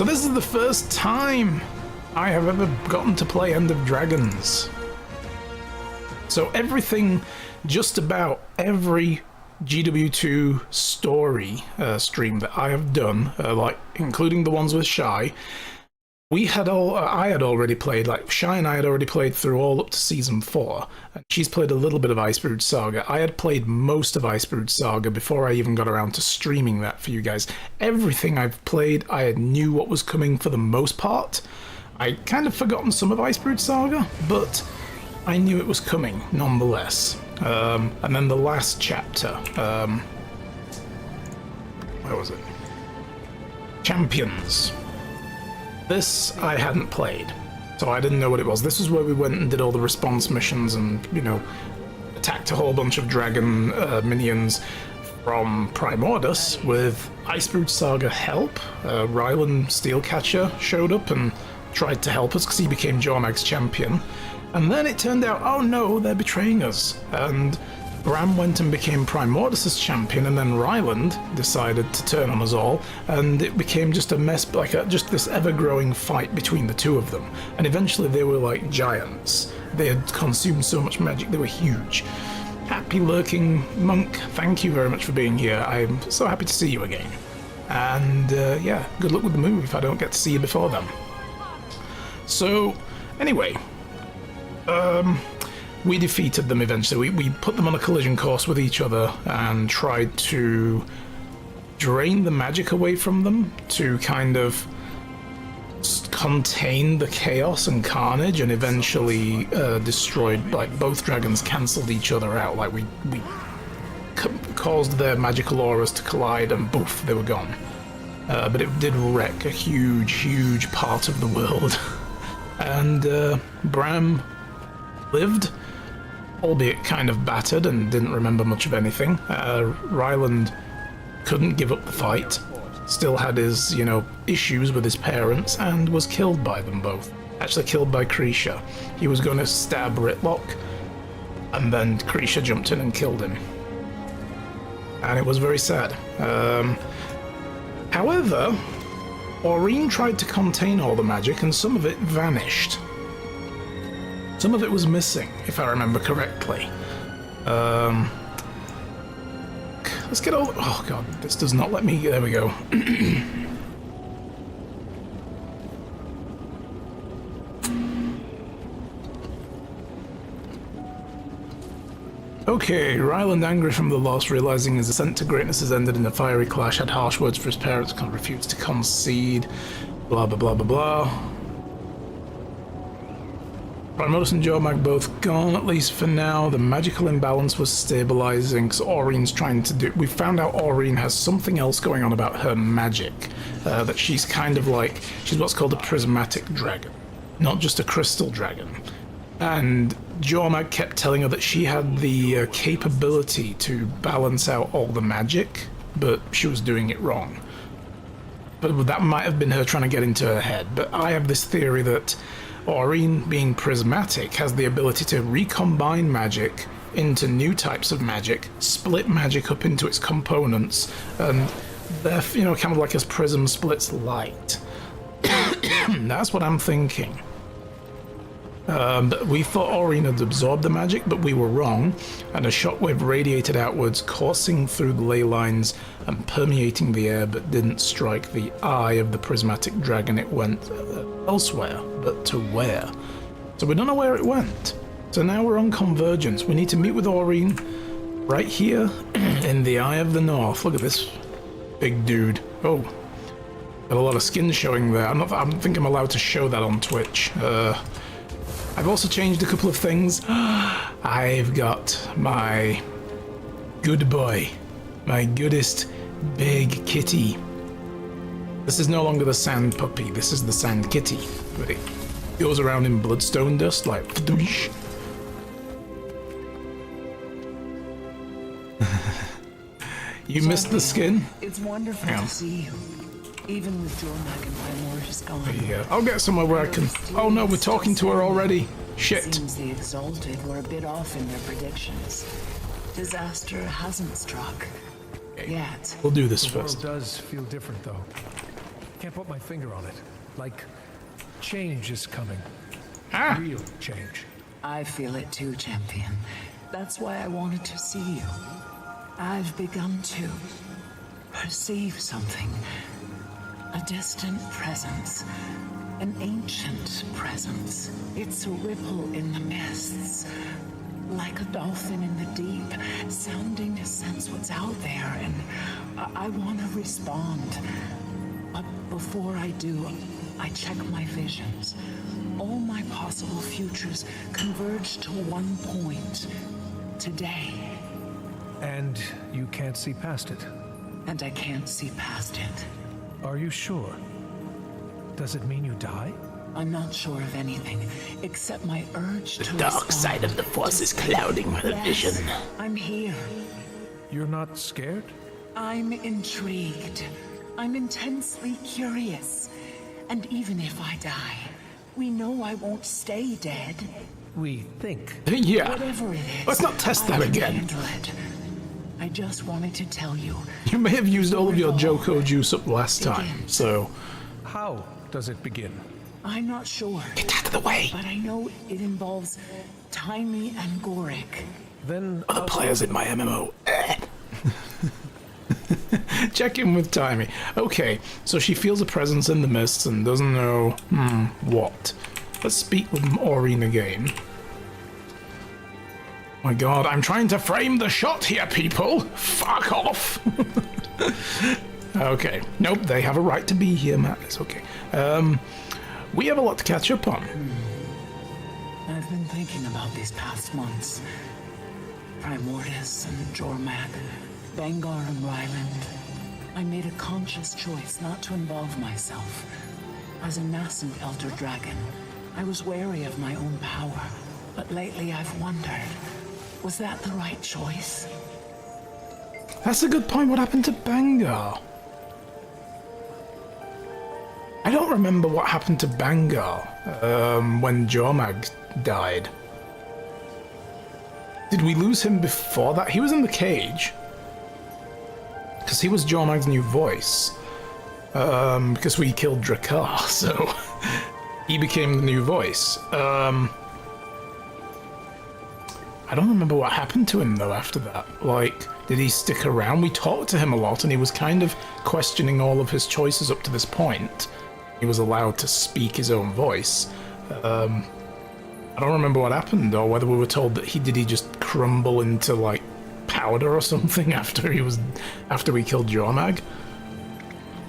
So this is the first time I have ever gotten to play End of Dragons. So everything, just about every GW2 story stream that I have done, like including the ones with Shy, I had already played, like Shy and I had already played through all up to Season 4, and she's played a little bit of Icebrood Saga. I had played most of Icebrood Saga before I even got around to streaming that for you guys. Everything I've played, I knew what was coming for the most part. I kind of forgotten some of Icebrood Saga, but I knew it was coming nonetheless. And then the last chapter, where was it? Champions. This I hadn't played, so I didn't know what it was. This is where we went and did all the response missions and, you know, attacked a whole bunch of dragon minions from Primordus with Icebrood Saga help. Ryland Steelcatcher showed up and tried to help us because he became Jormag's champion. And then it turned out, oh no, they're betraying us. And Bram went and became Primordus' champion, and then Ryland decided to turn on us all, and it became just a mess, like just this ever-growing fight between the two of them. And eventually they were like giants. They had consumed so much magic, they were huge. Happy Lurking Monk, thank you very much for being here. I'm so happy to see you again. And yeah, good luck with the move if I don't get to see you before then. So, anyway, we defeated them eventually. We put them on a collision course with each other and tried to drain the magic away from them to kind of contain the chaos and carnage, and eventually destroyed, like, both dragons cancelled each other out. Like, we caused their magical auras to collide and poof, they were gone. But it did wreck a huge part of the world. And Bram lived, albeit kind of battered and didn't remember much of anything. Ryland couldn't give up the fight, still had his, you know, issues with his parents, and was killed by them both. Actually killed by Krisha. He was going to stab Ritlock, and then Krisha jumped in and killed him. And it was very sad. However, Aurene tried to contain all the magic, and some of it vanished. Some of it was missing, if I remember correctly. Let's get all... Oh god, this does not let me... There we go. Okay, Ryland, angry from the loss, realizing his ascent to greatness has ended in a fiery clash, had harsh words for his parents, refused to concede, blah blah blah blah blah. Primordus and Jormag both gone, at least for now. The magical imbalance was stabilizing, because Aurene's trying to do... We found out Aurene has something else going on about her magic, that she's kind of like... She's what's called a prismatic dragon, not just a crystal dragon. And Jormag kept telling her that she had the capability to balance out all the magic, but she was doing it wrong. But that might have been her trying to get into her head. But I have this theory that Aurene, being prismatic, has the ability to recombine magic into new types of magic, split magic up into its components, and they're, you know, kind of like as prism splits light. That's what I'm thinking. But we thought Aurene had absorbed the magic, but we were wrong, and a shockwave radiated outwards, coursing through the ley lines and permeating the air, but didn't strike the eye of the prismatic dragon. It went elsewhere, but to where? So we don't know where it went. So now we're on convergence. We need to meet with Aurene right here in the Eye of the North. Look at this big dude. Oh, got a lot of skin showing there. I don't think I'm allowed to show that on Twitch. I've also changed a couple of things. I've got my good boy, my goodest big kitty. This is no longer the sand puppy, this is the sand kitty. But it goes around in bloodstone dust like fdoosh. You missed the skin? It's wonderful to see you. Even with Jormag and Primordus gone. Yeah, I'll get somewhere where I can... Oh no, we're talking to her already. Shit. Seems the Exalted were a bit off in their predictions. Disaster hasn't struck. Okay. Yet. We'll do this first. The world does feel different, though. Can't put my finger on it. Like, change is coming. Ah. Real change. I feel it too, champion. That's why I wanted to see you. I've begun to perceive something. A distant presence. An ancient presence. It's a ripple in the mists. Like a dolphin in the deep, sounding to sense what's out there, and I want to respond. But before I do, I check my visions. All my possible futures converge to one point. Today. And you can't see past it. And I can't see past it. Are you sure? Does it mean you die? I'm not sure of anything, except my urge to Dark respond. side of the Force is clouding her Yes, vision. I'm here. You're not scared? I'm intrigued. I'm intensely curious. And even if I die, we know I won't stay dead. We think. Yeah. Whatever it is. Let's not test I that can again. handle it. I just wanted to tell you. You may have used all of your Joko juice up last time, so... How does it begin? I'm not sure, Get out of the way. but I know it involves Timey and Goric. Then Other players in my MMO. Check in with Timey. Okay, so she feels a presence in the mists and doesn't know, what. Let's speak with Maureen again. My god, I'm trying to frame the shot here, people! Fuck off! Okay, nope, they have a right to be here, Matt. It's okay. We have a lot to catch up on. I've been thinking about these past months. Primordus and Jormag, Vangar and Ryland. I made a conscious choice not to involve myself. As a nascent Elder Dragon, I was wary of my own power. But lately I've wondered, was that the right choice? That's a good point. What happened to Bangar? I don't remember what happened to Bangar when Jormag died. Did we lose him before that? He was in the cage. Because he was Jormag's new voice. Because we killed Drakkar, so he became the new voice. I don't remember what happened to him though after that. Like, did he stick around? We talked to him a lot and he was kind of questioning all of his choices up to this point. He was allowed to speak his own voice. I don't remember what happened or whether we were told that he just crumble into like powder or something after we killed Jormag.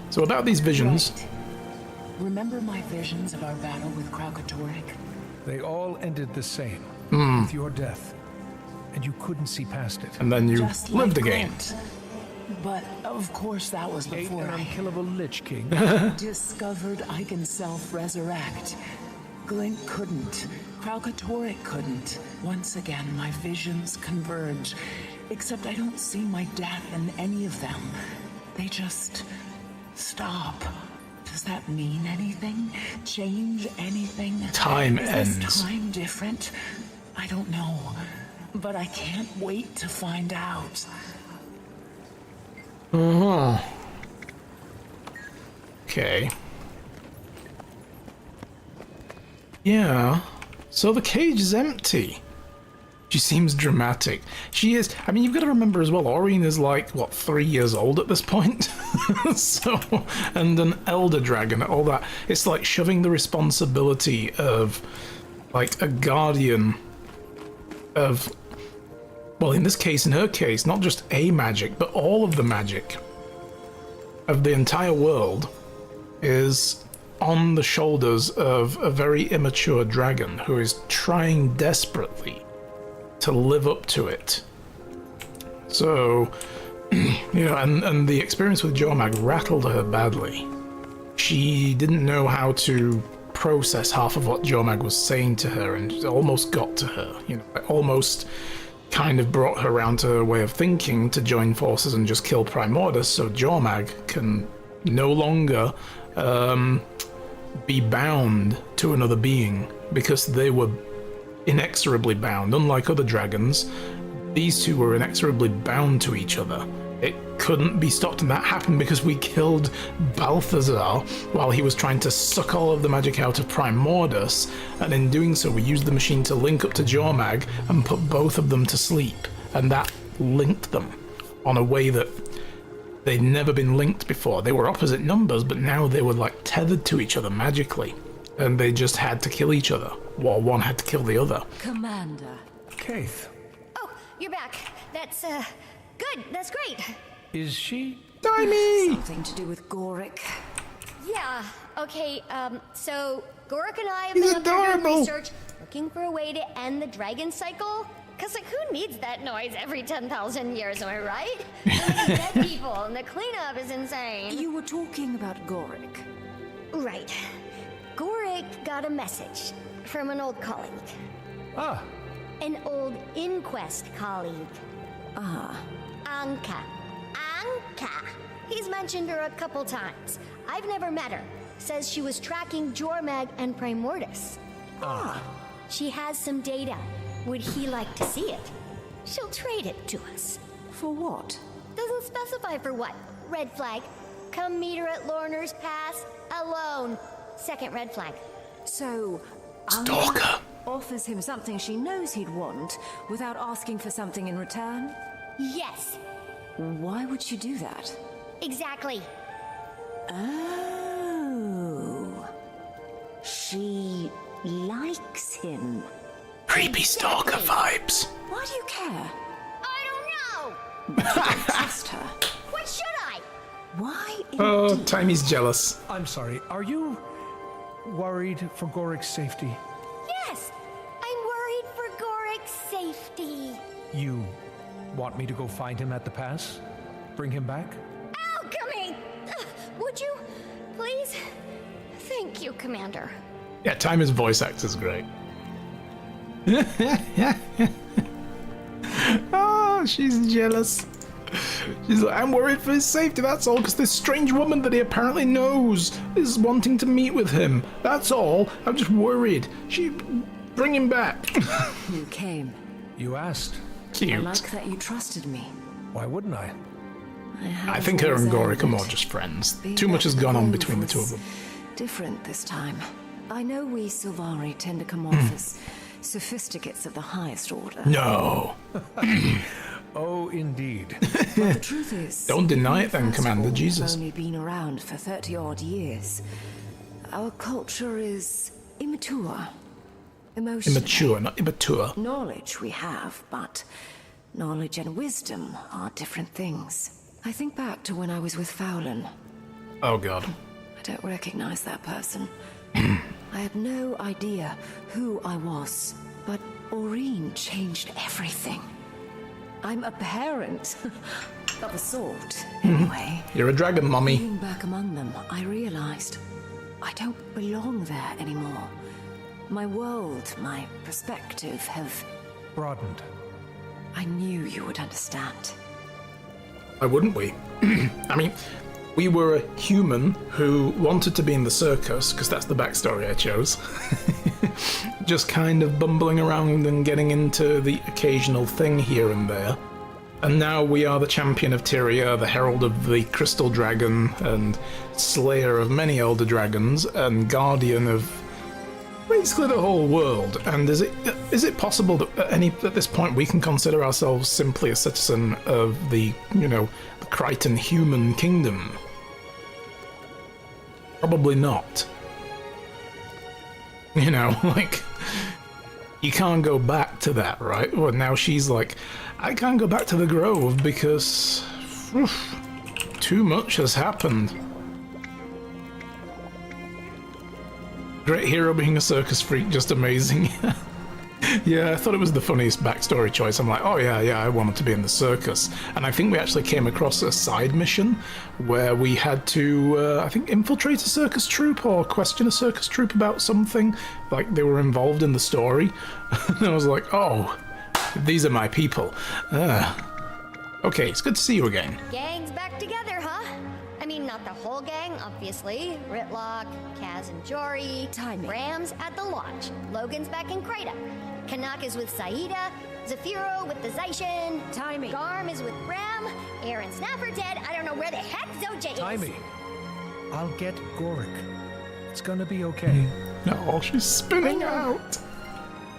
So about these visions. Right. Remember my visions of our battle with Kralkatorrik? they all ended the same. With your death. And you couldn't see past it. And then you Just lived like again. Glint. But of course that was Ate before an I unkillable Lich King. discovered I can self-resurrect. Glint couldn't. Kralkatorrik couldn't. Once again, my visions converge. Except I don't see my death in any of them. They just stop. Does that mean anything? Change anything? Time Is ends. this time different? I don't know. But I can't wait to find out. Okay. Yeah. So the cage is empty. She seems dramatic. She is. I mean, you've got to remember as well, Aureen is like, what, 3 years old at this point? So, and an elder dragon, all that. It's like shoving the responsibility of, like, a guardian of, well, in this case, in her case, not just a magic, but all of the magic of the entire world is on the shoulders of a very immature dragon who is trying desperately to live up to it. So, you know, and the experience with Jormag rattled her badly. She didn't know how to process half of what Jormag was saying to her, and it almost got to her. You know, it almost kind of brought her around to her way of thinking to join forces and just kill Primordus, so Jormag can no longer be bound to another being, because they were inexorably bound. Unlike other dragons, these two were inexorably bound to each other. It couldn't be stopped, and that happened because we killed Balthazar while he was trying to suck all of the magic out of Primordus, and in doing so we used the machine to link up to Jormag and put both of them to sleep, and that linked them on a way that they'd never been linked before. They were opposite numbers, but now they were like tethered to each other magically, and they just had to kill each other, while one had to kill the other. Commander. Kaith, Oh, you're back. That's, good. That's great. is she? Timey! Something to do with Gorick. Yeah, okay, so Gorik and I have He's been up here doing adorable. research, looking for a way to end the dragon cycle. Cause, like, who needs that noise every 10,000 years, am I right? Dead people, and the cleanup is insane. You were talking about Gorick. Right. Gorik got a message from an old colleague. Ah, An old Inquest colleague. Anka. Anka. He's mentioned her a couple times. I've never met her. Says she was tracking Jormag and Primordus. She has some data. Would he like to see it? She'll trade it to us. For what? Doesn't specify for what. Red flag. Come meet her at Lorner's Pass alone. Second red flag. So, Stalker. offers him something she knows he'd want without asking for something in return? Yes, Why would she do that? exactly. Oh. She likes him. Creepy stalker vibes. Why do you care? I don't know. Trust her. What should I? Why Oh, indeed? Timey's jealous. I'm sorry. Are you worried for Gorik's safety? Yes, I'm worried for Gorik's safety. You want me to go find him at the pass? Bring him back? Alchemy! Would you, please? Thank you, Commander. Yeah, Timey's voice actor's great. Oh, she's jealous. She's like, I'm worried for his safety, that's all, because this strange woman that he apparently knows is wanting to meet with him. That's all. I'm just worried. Bring him back. You came. You asked. I Cute. like that you trusted me. Why wouldn't I? I think her and Gorik are more just friends. Too much has gone on between the two of them. Different this time. I know we Sylvari tend to come off as sophisticates of the highest order. No. Oh, indeed. But the truth is, Don't deny we it then, first Commander all Jesus. have only been around for 30-odd years. Our culture is immature. Emotionally. Immature, not immature. Knowledge we have, but knowledge and wisdom are different things. I think back to when I was with Fowlin. Oh god. I don't recognize that person. I had no idea who I was, but Aureen changed everything. I'm a parent. Of a sort, anyway. You're a dragon, mummy. Being back among them, I realized I don't belong there anymore. My world, my perspective have... Broadened. I knew you would understand. Why wouldn't we? I mean, we were a human who wanted to be in the circus, because that's the backstory I chose. Just kind of bumbling around and getting into the occasional thing here and there. And now we are the champion of Tyria, the herald of the crystal dragon, and slayer of many elder dragons, and guardian of basically the whole world. And is it possible that at this point we can consider ourselves simply a citizen of the, the Crichton human kingdom? Probably not. Like, you can't go back to that, right? Well, now she's like, I can't go back to the Grove because too much has happened. Great hero being a circus freak, just amazing. Yeah, I thought it was the funniest backstory choice. I'm like, oh yeah, I wanted to be in the circus. And I think we actually came across a side mission where we had to, I think, infiltrate a circus troupe or question a circus troupe about something. Like, they were involved in the story. And I was like, oh, these are my people. Okay, it's good to see you again. Gang's back together, huh? I mean, not the whole gang, obviously. Ritlock, Kaz and Jory. Timing. Ram's at the launch. Logan's back in Krita. Kanak is with Saida. Zafiro with the Zaishin. Timey. Garm is with Bram. Aaron Snapper dead. I don't know where the heck Zoja is. Timey, I'll get Gorik. It's gonna be okay. Oh, she's spinning out.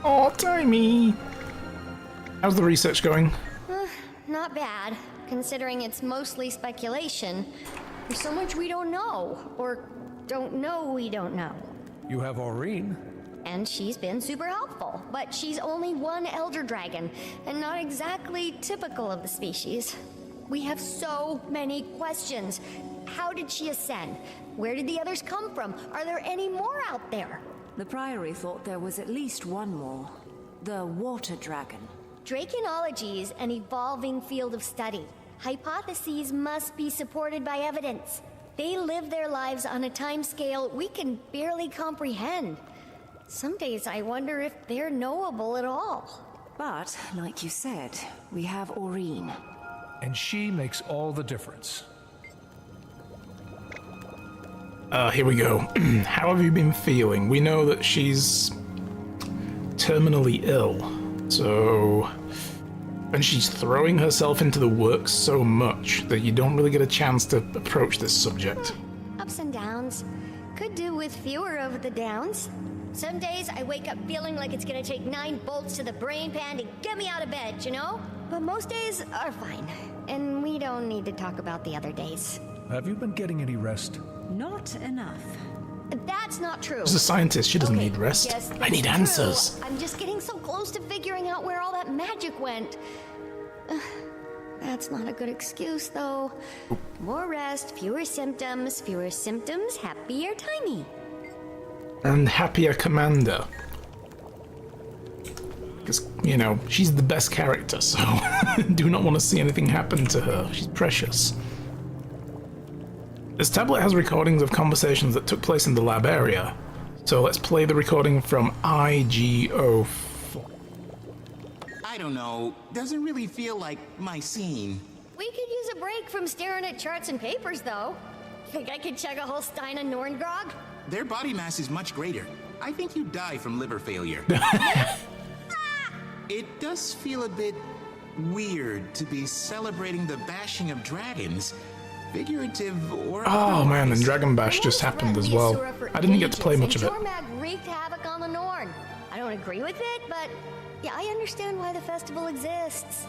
Oh, Timey. How's the research going? Not bad, considering it's mostly speculation. There's so much we don't know, or don't know we don't know. You have Aurene. And she's been super helpful, but she's only one elder dragon, and not exactly typical of the species. We have so many questions. How did she ascend? Where did the others come from? Are there any more out there? The Priory thought there was at least one more. The Water Dragon. Draconology is an evolving field of study. Hypotheses must be supported by evidence. They live their lives on a timescale we can barely comprehend. Some days I wonder if they're knowable at all. But, like you said, we have Aurene. And she makes all the difference. Here we go. How have you been feeling? We know that she's terminally ill, so... And she's throwing herself into the work so much that you don't really get a chance to approach this subject. Ups and downs. Could do with fewer of the downs. Some days I wake up feeling like it's gonna take 9 bolts to the brain pan to get me out of bed, you know? But most days are fine. And we don't need to talk about the other days. Have you been getting any rest? Not enough. That's not true. She's a scientist, she doesn't need rest. Yes, I need that's answers. true. I'm just getting so close to figuring out where all that magic went. That's not a good excuse, though. More rest, fewer symptoms, happier Timey. And happier commander. Because, you know, she's the best character, so do not want to see anything happen to her. She's precious. This tablet has recordings of conversations that took place in the lab area. So let's play the recording from IGO. I don't know. Doesn't really feel like my scene. We could use a break from staring at charts and papers, though. Think I could chug a whole stein of Norngrog? Their body mass is much greater. I think you die from liver failure. It does feel a bit weird to be celebrating the bashing of dragons. Figurative or Oh man, and Dragon Bash just happened as well. I didn't get to play much of it. Jormag wreaked havoc on the Norn. I don't agree with it, but yeah, I understand why the festival exists.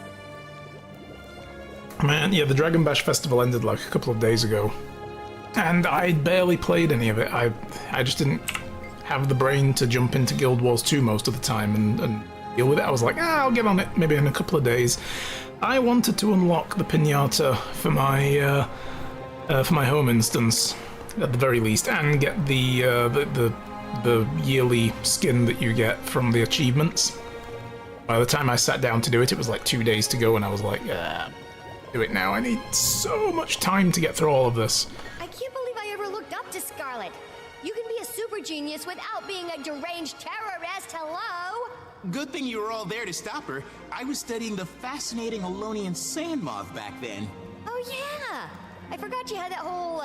Man, yeah, the Dragon Bash festival ended like a couple of days ago. And I barely played any of it. I just didn't have the brain to jump into Guild Wars 2 most of the time and deal with it. I was like, I'll get on it maybe in a couple of days. I wanted to unlock the pinata for my home instance, at the very least, and get the yearly skin that you get from the achievements. By the time I sat down to do it, it was like 2 days to go, and I was like, do it now. I need so much time to get through all of this. I can't believe I ever looked up to Scarlet. You can be a super genius without being a deranged terrorist, hello? Good thing you were all there to stop her. I was studying the fascinating Elonian sand moth back then. Oh yeah! I forgot you had that whole,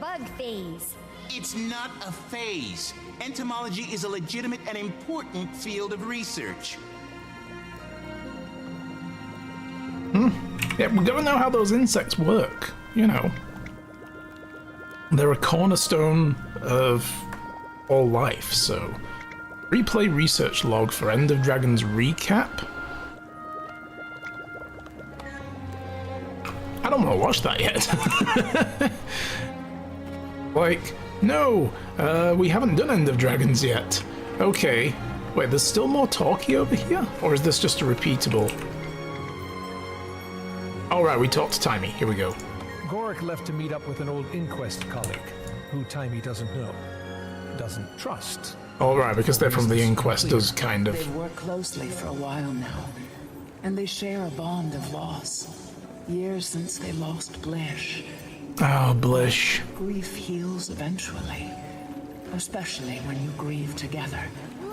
bug phase. It's not a phase. Entomology is a legitimate and important field of research. Yeah, we gotta know how those insects work, you know. They're a cornerstone of all life, so... Replay research log for End of Dragons recap? I don't want to watch that yet. Like, no, we haven't done End of Dragons yet. Okay, wait, there's still more talkie over here? Or is this just a repeatable? Alright, we talked to Timey, here we go. Gorik left to meet up with an old Inquest colleague, who Timey doesn't know, doesn't trust. Alright, because they're from the Inquest, does kind of... They've worked closely for a while now, and they share a bond of loss. Years since they lost Blish. Oh, Blish. Grief heals eventually, especially when you grieve together.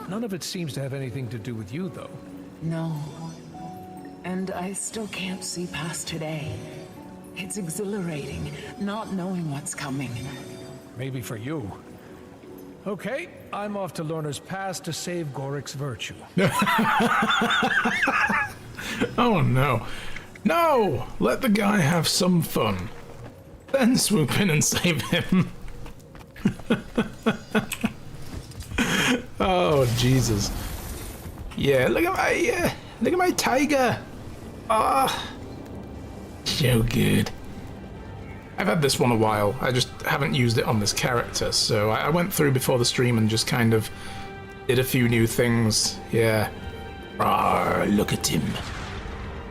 None of it seems to have anything to do with you, though. No, and I still can't see past today. It's exhilarating, not knowing what's coming. Maybe for you. Okay, I'm off to Lorna's Pass to save Gorik's virtue. Oh no. No! Let the guy have some fun. Then swoop in and save him. Oh Jesus. Yeah, look at my tiger. Ah, so good. I've had this one a while. I just haven't used it on this character, so I went through before the stream and just kind of did a few new things. Yeah. Ah, look at him.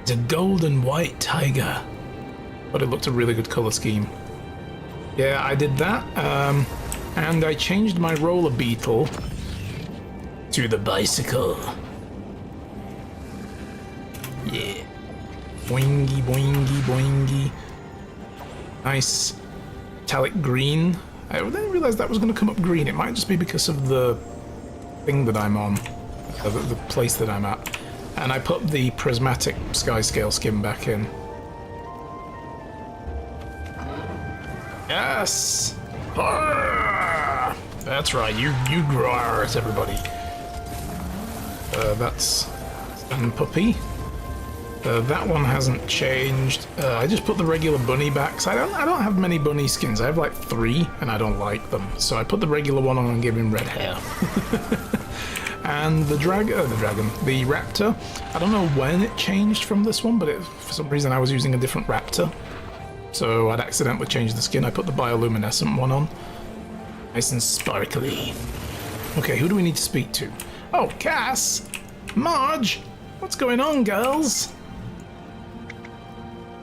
It's a gold and white tiger. But it looked a really good color scheme. Yeah, I did that. And I changed my roller beetle to the bicycle. Yeah. Boingy, boingy, boingy. Nice metallic green. I didn't realize that was going to come up green. It might just be because of the thing that I'm on, the place that I'm at. And I put the prismatic sky scale skin back in. Yes! Arrgh! That's right, you grow it, everybody. That's Sun Puppy. That one hasn't changed. I just put the regular bunny back. So I don't have many bunny skins. I have like 3, and I don't like them. So I put the regular one on and give him red hair. And the raptor. I don't know when it changed from this one, but for some reason I was using a different raptor. So I'd accidentally changed the skin. I put the bioluminescent one on. Nice and sparkly. Okay, who do we need to speak to? Oh, Cass! Marge! What's going on, girls?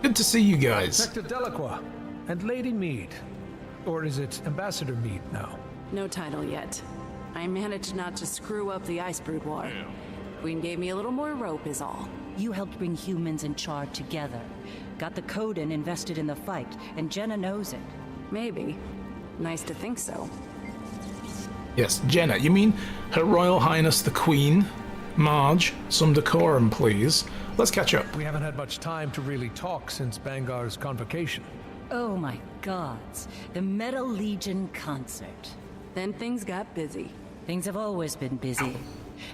Good to see you guys. Hector Delacroix and Lady Mead. Or is it Ambassador Mead now? No title yet. I managed not to screw up the Ice Brood War. Queen gave me a little more rope is all. You helped bring humans and Char together. Got the Coden invested in the fight, and Jenna knows it. Maybe. Nice to think so. Yes, Jenna. You mean Her Royal Highness the Queen? Marge, some decorum, please. Let's catch up. We haven't had much time to really talk since Bangar's convocation. Oh my gods, the Metal Legion concert. Then things got busy. Things have always been busy.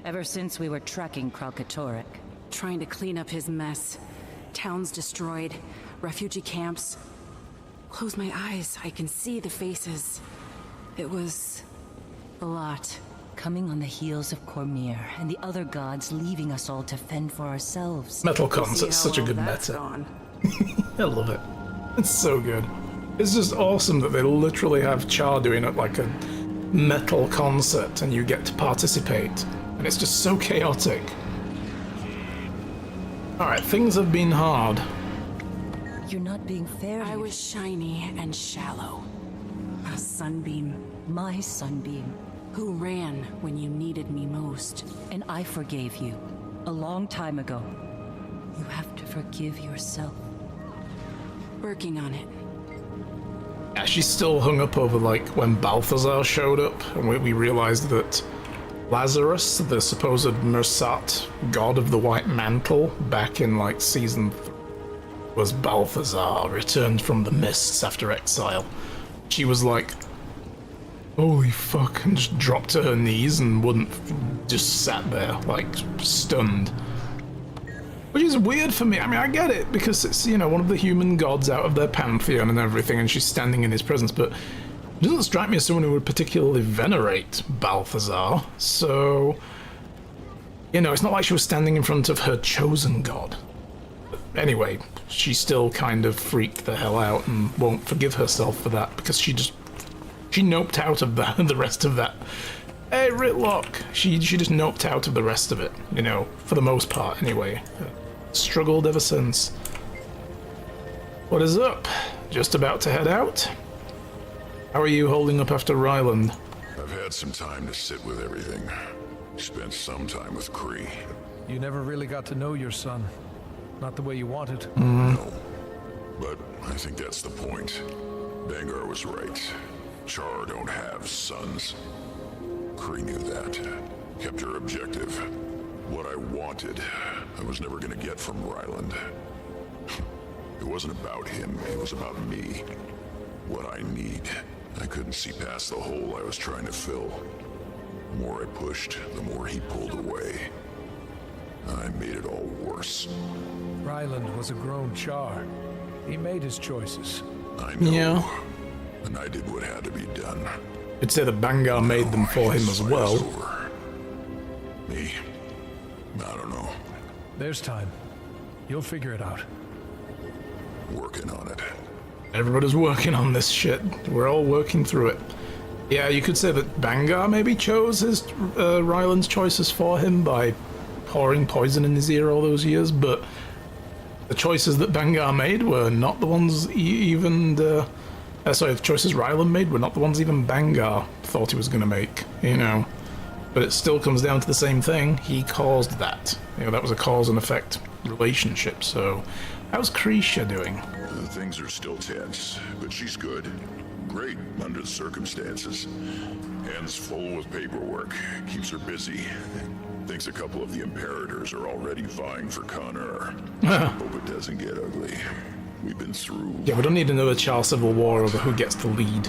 Ever since we were tracking Kralkatorrik. Trying to clean up his mess. Towns destroyed. Refugee camps. Close my eyes, I can see the faces. It was a lot. Coming on the heels of Cormyr and the other gods leaving us all to fend for ourselves. Metal concert's such a good meta. I love it. It's so good. It's just awesome that they literally have Char doing it like a metal concert and you get to participate. And it's just so chaotic. Alright, things have been hard. You're not being fair. I was shiny and shallow. A sunbeam. My sunbeam. Who ran when you needed me most. And I forgave you. A long time ago. You have to forgive yourself. Working on it. Yeah, she's still hung up over like when Balthazar showed up and we realized that Lazarus, the supposed Mersat god of the White Mantle, back in like season 3, was Balthazar, returned from the mists after exile. She was like, holy fuck, and just dropped to her knees and wouldn't, just sat there, like, stunned. Which is weird for me. I mean, I get it, because it's, you know, one of the human gods out of their pantheon and everything, and she's standing in his presence, but it doesn't strike me as someone who would particularly venerate Balthazar, so, you know, it's not like she was standing in front of her chosen god. Anyway, she still kind of freaked the hell out and won't forgive herself for that, because she noped out of the rest of that. Hey, Ritlock! She just noped out of the rest of it, you know, for the most part, anyway. Struggled ever since. What is up? Just about to head out? How are you holding up after Ryland? I've had some time to sit with everything. Spent some time with Kree. You never really got to know your son. Not the way you wanted. No. But I think that's the point. Bangar was right. Char don't have sons. Kree knew that. Kept her objective. What I wanted, I was never gonna get from Ryland. It wasn't about him, it was about me. What I need. I couldn't see past the hole I was trying to fill. The more I pushed, the more he pulled away. I made it all worse. Ryland was a grown Char. He made his choices. I know. Yeah. And I did what had to be done. I'd say that Bangar made them for him as well. Over. Me? I don't know. There's time. You'll figure it out. Working on it. Everybody's working on this shit. We're all working through it. Yeah, you could say that Bangar maybe chose his Ryland's choices for him by pouring poison in his ear all those years, but the choices that Bangar made were not the ones the choices Ryland made were not the ones even Bangar thought he was going to make, you know. But it still comes down to the same thing. He caused that. You know, that was a cause and effect relationship, so how's Krisha doing? Things are still tense, but she's good. Great under the circumstances. Hands full with paperwork. Keeps her busy. Thinks a couple of the Imperators are already vying for Connor. Hope it doesn't get ugly. We've been through... Yeah, we don't need another Charles Civil War over who gets the lead.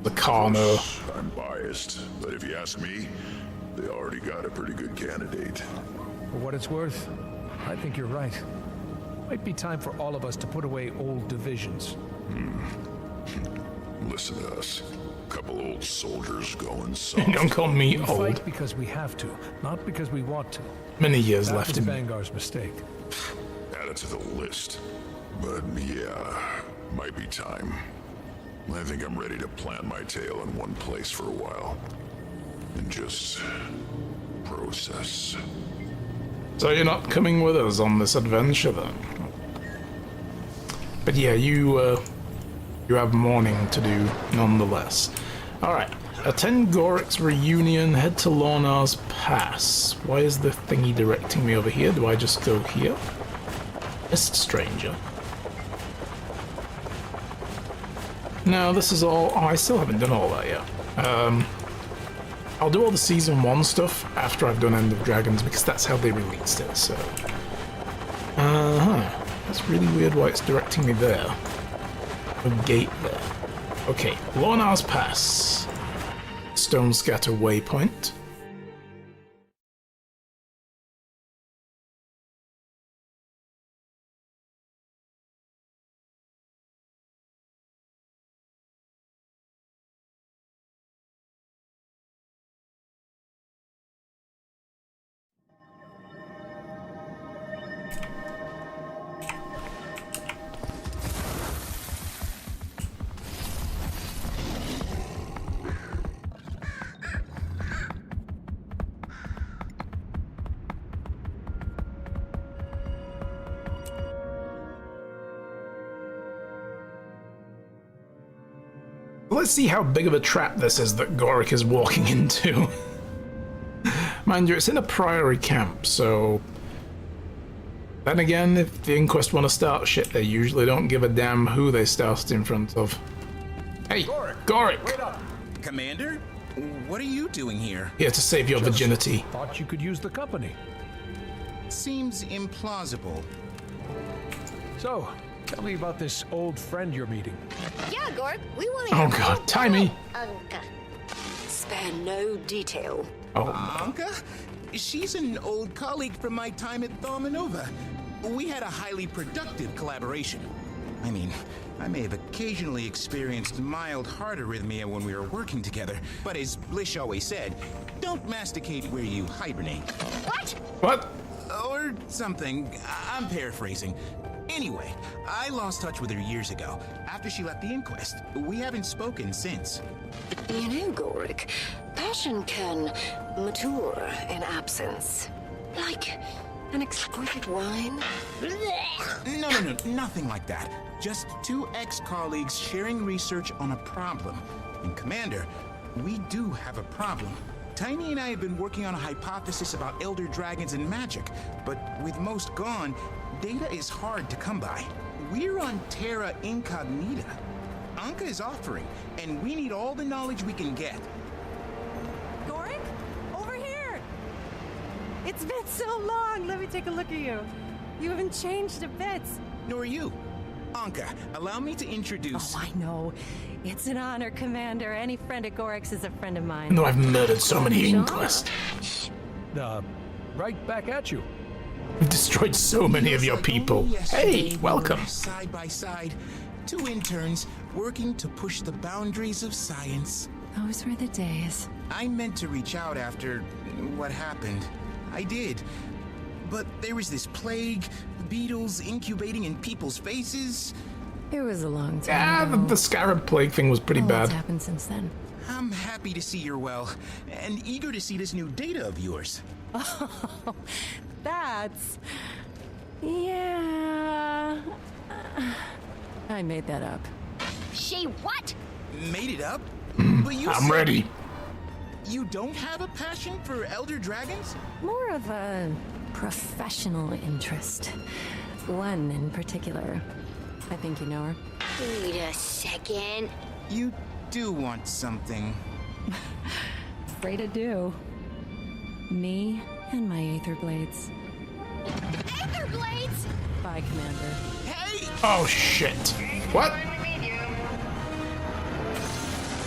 The Connor. I'm biased, but if you ask me, they already got a pretty good candidate. For what it's worth, I think you're right. Might be time for all of us to put away old divisions. Listen to us. Couple old soldiers going soft. Don't call me We old. fight because we have to, not because we want to. Many years That left was in me. Bangar's mistake. Add it to the list. But yeah, might be time. I think I'm ready to plant my tail in one place for a while. And just process. So you're not coming with us on this adventure then? But yeah, you have mourning to do nonetheless. Alright, attend Gorik's reunion, head to Lornar's Pass. Why is the thingy directing me over here? Do I just go here? Mist Stranger. No, this is all... Oh, I still haven't done all that yet. I'll do all the Season 1 stuff after I've done End of Dragons, because that's how they released it, so... That's really weird why it's directing me there. A gate there. Okay, Lornar's Pass. Stone Scatter Waypoint. Let's see how big of a trap this is that Gorik is walking into. Mind you, it's in a priory camp, so... Then again, if the Inquest want to start shit, they usually don't give a damn who they start it in front of. Hey, Gorik! Wait up! Commander? What are you doing here? Here to save your virginity. Thought you could use the company. Seems implausible. So, tell me about this old friend you're meeting. Yeah, Gork, we want to. Oh god, Timey! Anka. Spare no detail. Oh, Anka? She's an old colleague from my time at Thaumanova. We had a highly productive collaboration. I mean, I may have occasionally experienced mild heart arrhythmia when we were working together, but as Blish always said, don't masticate where you hibernate. What? what? Or something. I'm paraphrasing. Anyway, I lost touch with her years ago, after she left the Inquest. We haven't spoken since. You know, Gorik, passion can mature in absence. Like an exquisite wine. No, nothing like that. Just two ex-colleagues sharing research on a problem. And Commander, we do have a problem. Tiny and I have been working on a hypothesis about elder dragons and magic, but with most gone, data is hard to come by. We're on Terra Incognita. Anka is offering, and we need all the knowledge we can get. Gorik? Over here! It's been so long! Let me take a look at you. You haven't changed a bit. Nor you. Anka, allow me to introduce... Oh, I know. It's an honor, Commander. Any friend of Gorik's is a friend of mine. No, I've murdered so many Inquest. Right back at you. You've destroyed so many of your people. Hey, welcome. Side by side, two interns working to push the boundaries of science. Those were the days. I meant to reach out after what happened. I did. But there was this plague, beetles incubating in people's faces. It was a long time Yeah, ago. the scarab plague thing was pretty What's bad. happened since then? I'm happy to see you're well, and eager to see this new data of yours. Oh, that's... Yeah... I made that up. She what? Made it up? But you I'm said ready. You don't have a passion for elder dragons? More of a professional interest. One in particular. I think you know her. Wait a second. You do want something. Afraid I do. Me and my Aether Blades. Aether blades? Bye, Commander. Hey! Oh shit. What?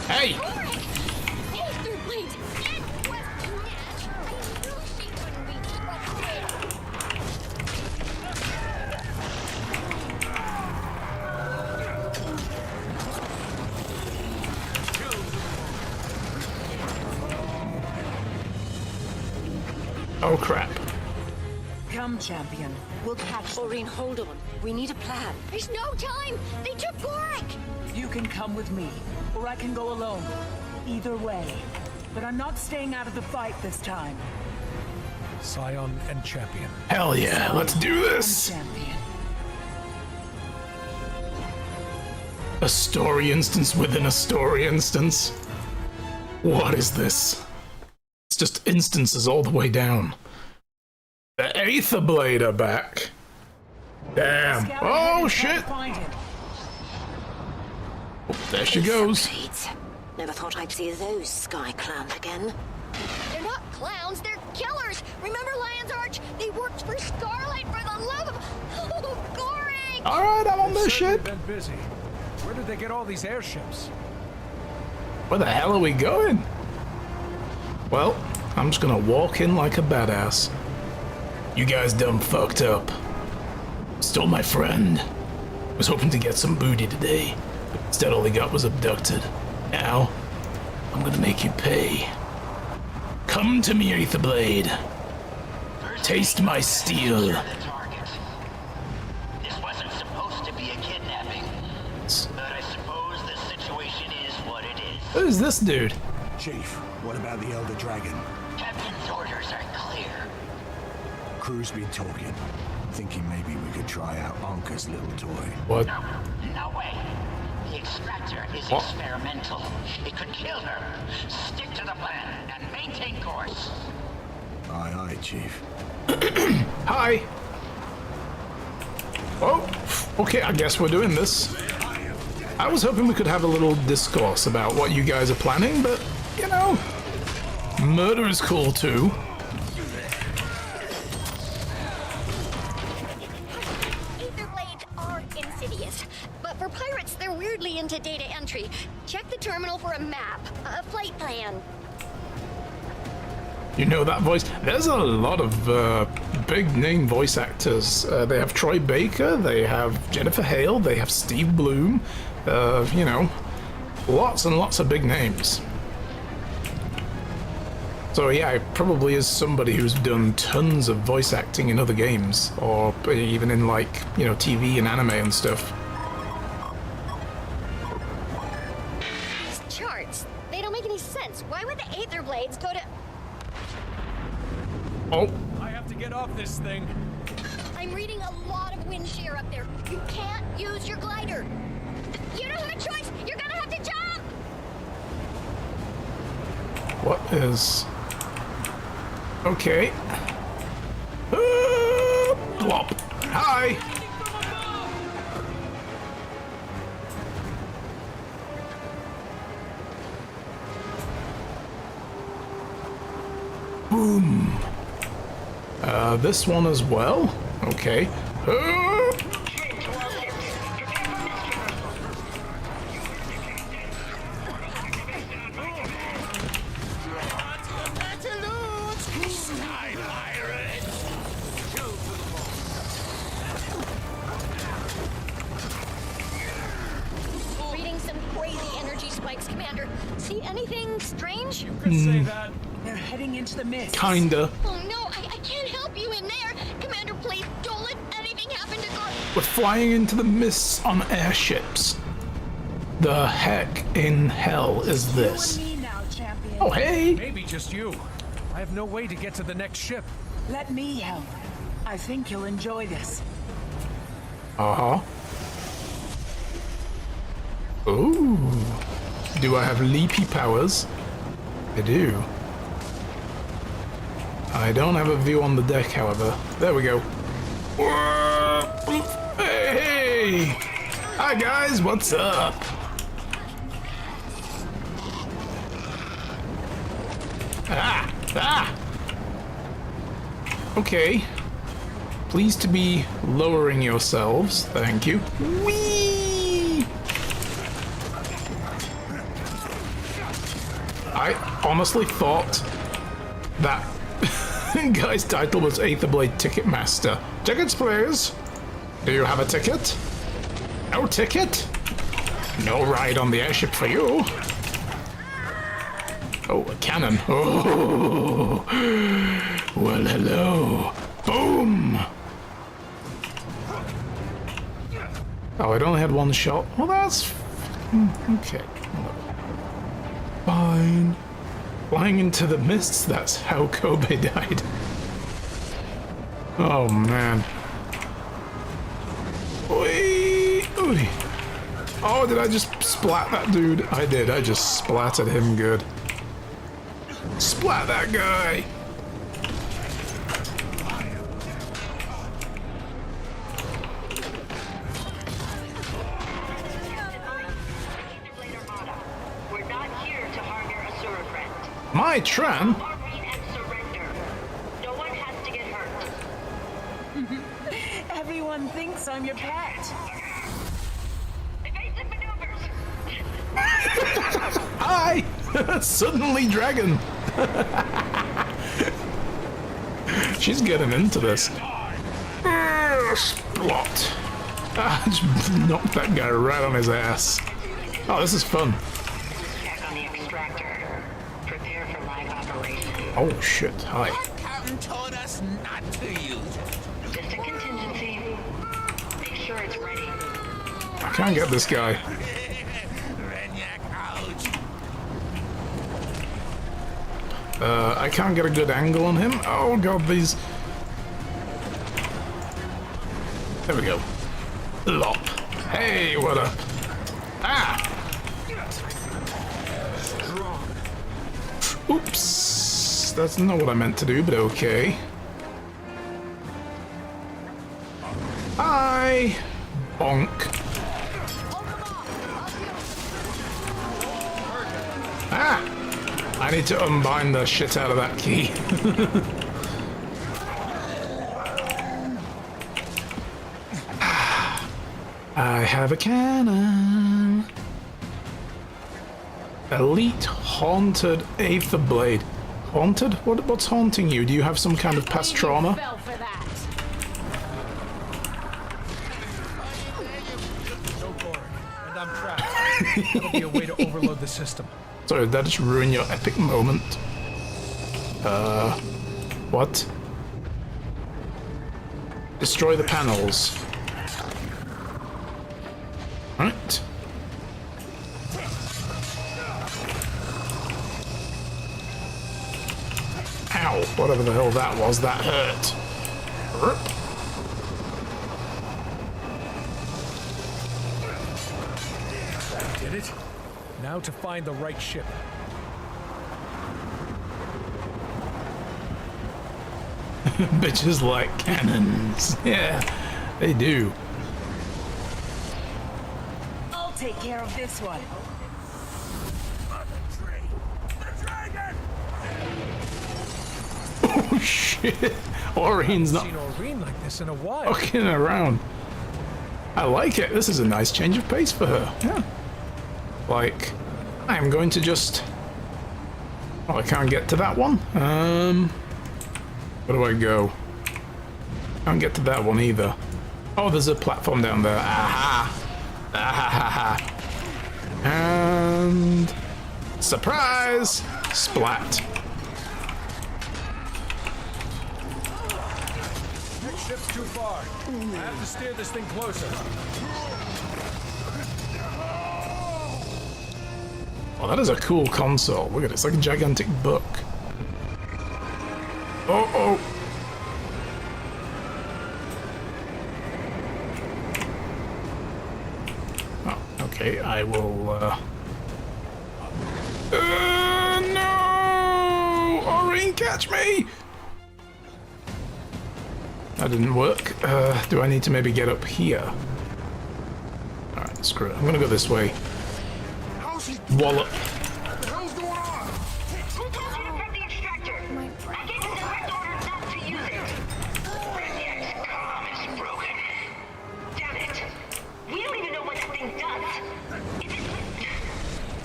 Hey! Aether blades! Inquest match! I knew she wouldn't be trusted. Oh crap. Come, champion. We'll catch them. Maureen, hold on. We need a plan. There's no time! They took Gorik! You can come with me, or I can go alone. Either way. But I'm not staying out of the fight this time. Scion and Champion. Hell yeah, let's do this! Champion. A story instance within a story instance. What is this? It's just instances all the way down. The Aether Blade are back. Damn. Scout ahead Oh and try to shit! find him. There she goes. Blades. Never thought I'd see those Sky Clan again. They're not clowns, they're killers! Remember Lion's Arch? They worked for Starlight for the love of... Oh, Gorik! Alright, I'm on this Certainly shit. been busy. Where did they get all these airships? Where the hell are we going? Well, I'm just gonna walk in like a badass. You guys done fucked up. Stole my friend. Was hoping to get some booty today, but instead all he got was abducted. Now, I'm gonna make you pay. Come to me, Aetherblade. Taste my steel. This wasn't supposed to be a kidnapping, but I suppose the situation is what it is. Who is this dude? Chief, what about the Elder Dragon? Captain's orders are clear. Crew's been talking, thinking maybe we could try out Anka's little toy. What? No way. The extractor is What? experimental. It could kill her. Stick to the plan and maintain course. Aye, aye, Chief. Hi. Oh, okay, I guess we're doing this. I was hoping we could have a little discourse about what you guys are planning, but, you know, murder is cool too. Aether blades are insidious, but for pirates, they're weirdly into data entry. Check the terminal for a map, a flight plan. You know that voice? There's a lot of big name voice actors. They have Troy Baker, they have Jennifer Hale, they have Steve Bloom. You know, lots and lots of big names. So yeah, it probably is somebody who's done tons of voice acting in other games, or even in like, you know, TV and anime and stuff. These charts, they don't make any sense. Why would the Aether blades go to... Oh, I have to get off this thing. I'm reading a lot of wind shear up there. You can't use your glider. You don't have a choice. You're gonna have to jump. what is... Okay. Plop. Hi. Boom. This one as well. Okay. energy spikes, Commander. See anything strange? They're heading into the mist. Kinda. Oh no, I can't help you in there. Commander, please don't let anything happen to Gar. We're flying into the mists on airships. The heck in hell is this? You and me now, champion. Oh, hey! Maybe just you. I have no way to get to the next ship. Let me help. I think you'll enjoy this. Uh-huh. Ooh. Do I have leapy powers? I do. I don't have a view on the deck, however. There we go. Hey! Hi guys, what's up? Ah! Okay. Please to be lowering yourselves. Thank you. Whee! I honestly thought that guy's title was Aetherblade Ticketmaster. Tickets, please. Do you have a ticket? No ticket? No ride on the airship for you. Oh, a cannon. Oh, well, hello. Boom! Oh, it only had one shot. Well, that's... okay. Fine. Flying into the mists, that's how Kobe died. Oh, man. Oi! Oi! Oh, did I just splat that dude? I did. I just splattered him good. Splat that guy! My Tran? No one has to get hurt. Everyone thinks I'm your pet. Evasive maneuvers. Hi! Suddenly dragon! She's getting into this. Splot. Just knocked that guy right on his ass. Oh, this is fun. Check on the extractor. Prepare for live operation. Oh shit, hi. Captain told us not to use it. Just a contingency. Make sure it's ready. I can't get this guy. I can't get a good angle on him. Oh god, these... There we go. Lop. Hey, what up? Ah! Oops. That's not what I meant to do, but okay. Hi! Bonk. Ah! I need to unbind the shit out of that key. I have a cannon. Elite Haunted Aetherblade. Haunted? What's haunting you? Do you have some kind of past trauma? And I'm trapped. That'll be a way to overload the system. Sorry, did that just ruin your epic moment? What? Destroy the panels. Right. Ow, whatever the hell that was, that hurt. Did it? Now to find the right ship. Bitches like cannons. Yeah, they do. I'll take care of this one. Oh shit! Orion's not seen Oreen like this in a while. fucking around. I like it. This is a nice change of pace for her. Yeah. Like, I'm going to just... Oh, I can't get to that one. Where do I go? Can't get to that one either. Oh, there's a platform down there. Aha! Aha! And surprise! Splat. Next ship's too far. I have to steer this thing closer. Oh, that is a cool console. Look at it. It's like a gigantic book. Oh. Oh, okay. I will, no! Aurene, catch me! That didn't work. Do I need to maybe get up here? Alright, screw it. I'm gonna go this way. Wallop. What the hell's going on? Who told you to prep the extractor? I gave a direct order not to use it. Brainiac's comm is broken. Damn it. We don't even know what that thing does. Is it...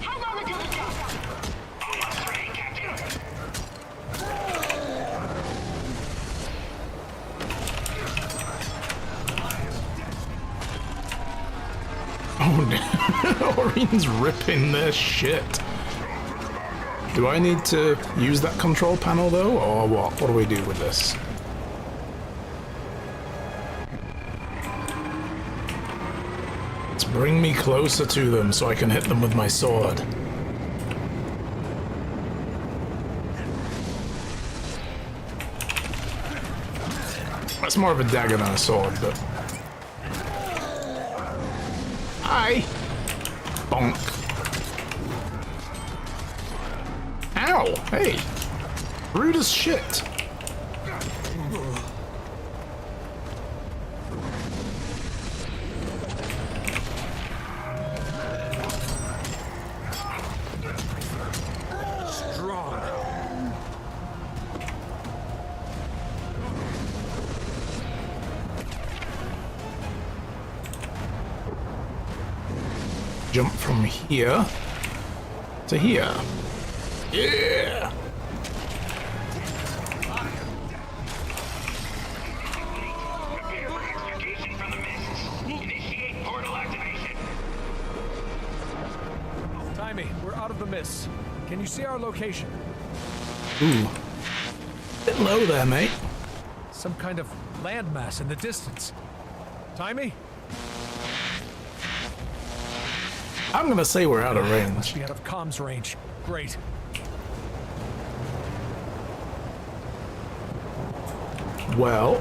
How long until the job? Almost ready, Captain. Oh no, Aurene's ripping their shit. Do I need to use that control panel though, or what? What do we do with this? Let's bring me closer to them so I can hit them with my sword. That's more of a dagger than a sword, but... Hi! Bonk. Ow! Hey! Rude as shit. Strong. Jump from here to here. Yeah! Timey, we're out of the mist. Can you see our location? Ooh. Bit low there, mate. Some kind of landmass in the distance. Timey? I'm gonna say we're out of range. Must be out of comms range. Great. Well...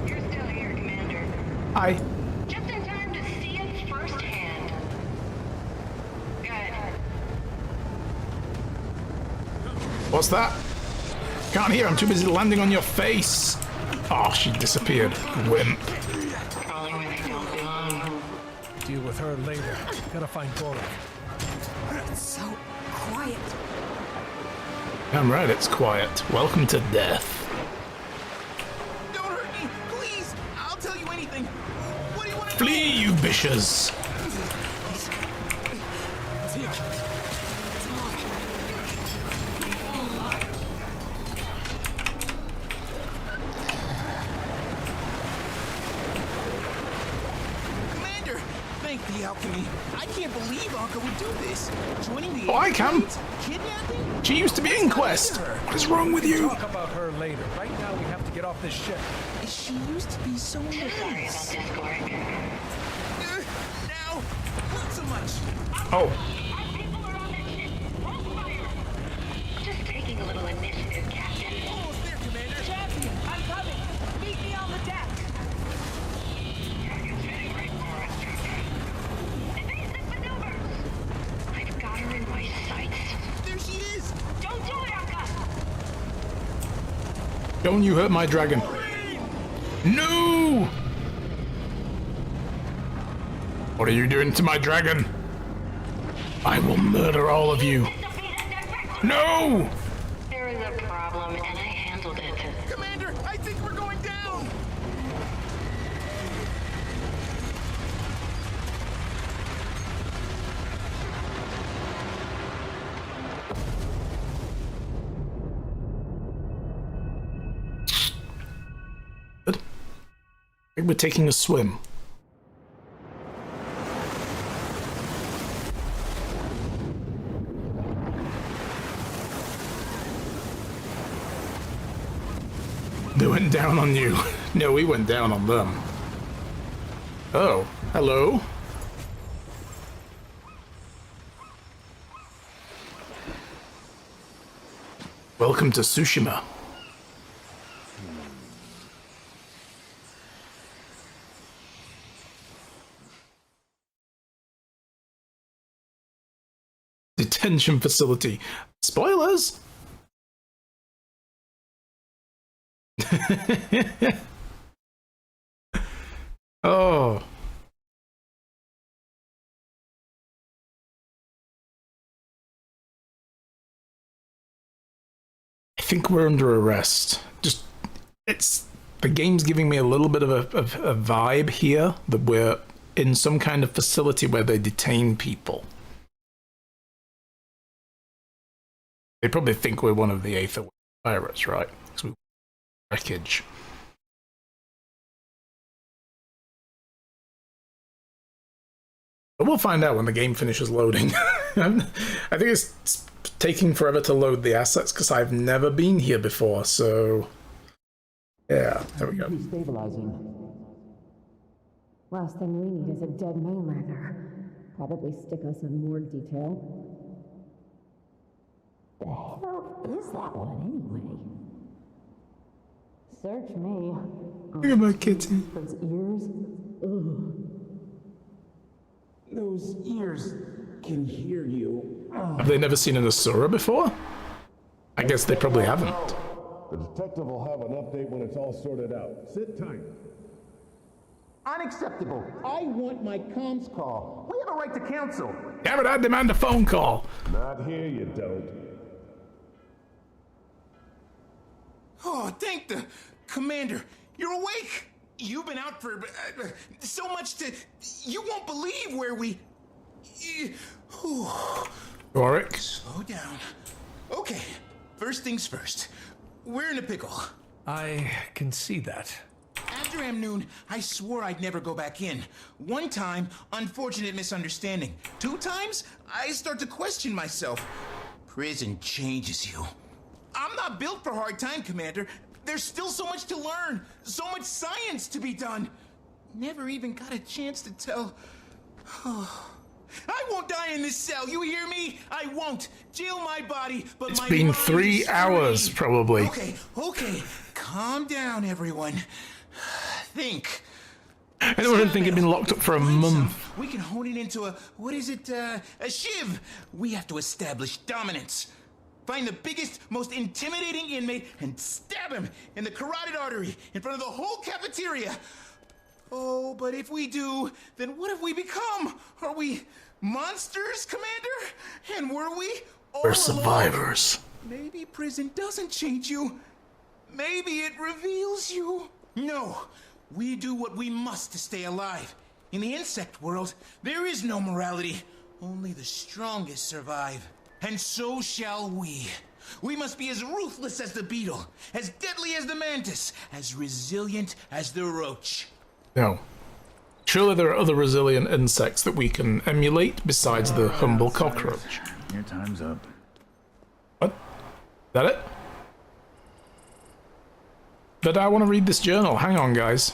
You're still here, Commander. Hi. Just in time to see it firsthand. Good. What's that? Can't hear, I'm too busy landing on your face. Oh, she disappeared. Wimp. Crawling where they don't belong. Deal with her later. Gotta find Gorik. It's so quiet. I'm right, it's quiet. Welcome to death. Don't hurt me, please. I'll tell you anything. What do you want to Flee, you bitches! Commander, thank the alchemy. I can't believe Anka would do this. Joining the Oh, I can. Ancients? Kidnapping? She used to be Inquest. What is wrong with you? Talk about her later. Right now, we have to get off this ship. She used to be so Sorry about nice. this, Gorik. Now, not so much. Oh, Our people are on that ship. Hold fire. Just taking a little initiative, Captain. Almost there, Commander. Champion, I'm coming. Meet me on the deck. Dragon's heading right for us, Captain. Evasive maneuvers. I've got her in my sights. There she is. Don't do it, Anka. don't you hurt my dragon. No! What are you doing to my dragon? I will murder all of you. No! There is a problem, and I handled it. Commander, I think we're going down. think we're taking a swim. They went down on you. No, we went down on them. Oh, hello. Welcome to Tsushima. Detention facility. Spoilers! Oh. I think we're under arrest. Just, the game's giving me a little bit of a vibe here that we're in some kind of facility where they detain people. They probably think we're one of the Aether pirates, right? Because we wreckage. But we'll find out when the game finishes loading. I think it's taking forever to load the assets because I've never been here before, so yeah, there we go. Stabilizing. Last thing we need is a dead mainlander. Probably stick us in morgue detail. The hell is that one anyway? Search me. Look at my kitty. Those ears. Ugh. Those ears can hear you. Have they never seen an Asura before? I guess they probably haven't. The detective will have an update when it's all sorted out. Sit tight. Unacceptable. I want my comms call. We have a right to counsel. Damn it, I demand a phone call. Not here, you don't. Oh, thank the commander. You're awake. You've been out for so much to... You won't believe where we... Warwick? Slow down. Okay, first things first. We're in a pickle. I can see that. After Amnoon, I swore I'd never go back in. One time, unfortunate misunderstanding. 2 times, I start to question myself. Prison changes you. I'm not built for hard time, Commander. There's still so much to learn, so much science to be done. Never even got a chance to tell... I won't die in this cell, you hear me? I won't. Jail my body, but it's my been mind 3 is hours, free. probably. Okay. Calm down, everyone. Think. I don't even think it'd been locked up for a month. We can hone it into a shiv. We have to establish dominance. Find the biggest, most intimidating inmate and stab him in the carotid artery in front of the whole cafeteria. Oh, but if we do, then what have we become? Are we monsters, Commander? And were we all We're survivors. alone? Maybe prison doesn't change you. Maybe it reveals you. No, we do what we must to stay alive. In the insect world, there is no morality. Only the strongest survive. And so shall we. We must be as ruthless as the beetle, as deadly as the mantis, as resilient as the roach. No. Surely there are other resilient insects that we can emulate besides the humble cockroach. Your time's up. What? Is that it? But I want to read this journal. Hang on, guys.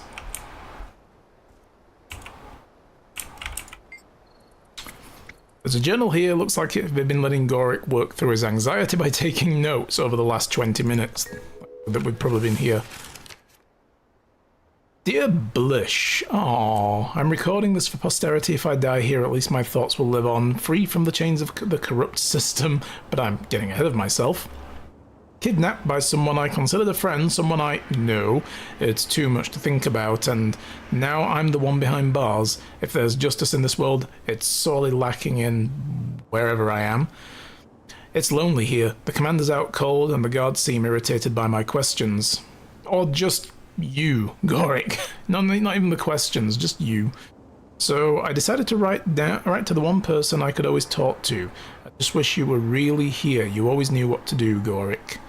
There's a journal here. Looks like they've been letting Gorick work through his anxiety by taking notes over the last 20 minutes that we've probably been here. Dear Blish, aww, I'm recording this for posterity. If I die here, at least my thoughts will live on, free from the chains of the corrupt system, but I'm getting ahead of myself. Kidnapped by someone I considered a friend, someone I know. It's too much to think about, and now I'm the one behind bars. If there's justice in this world, it's sorely lacking in wherever I am. It's lonely here. The commander's out cold, and the guards seem irritated by my questions. Or just you, Gorick. Not even the questions, just you. So I decided to write to the one person I could always talk to. I just wish you were really here. You always knew what to do, Gorick.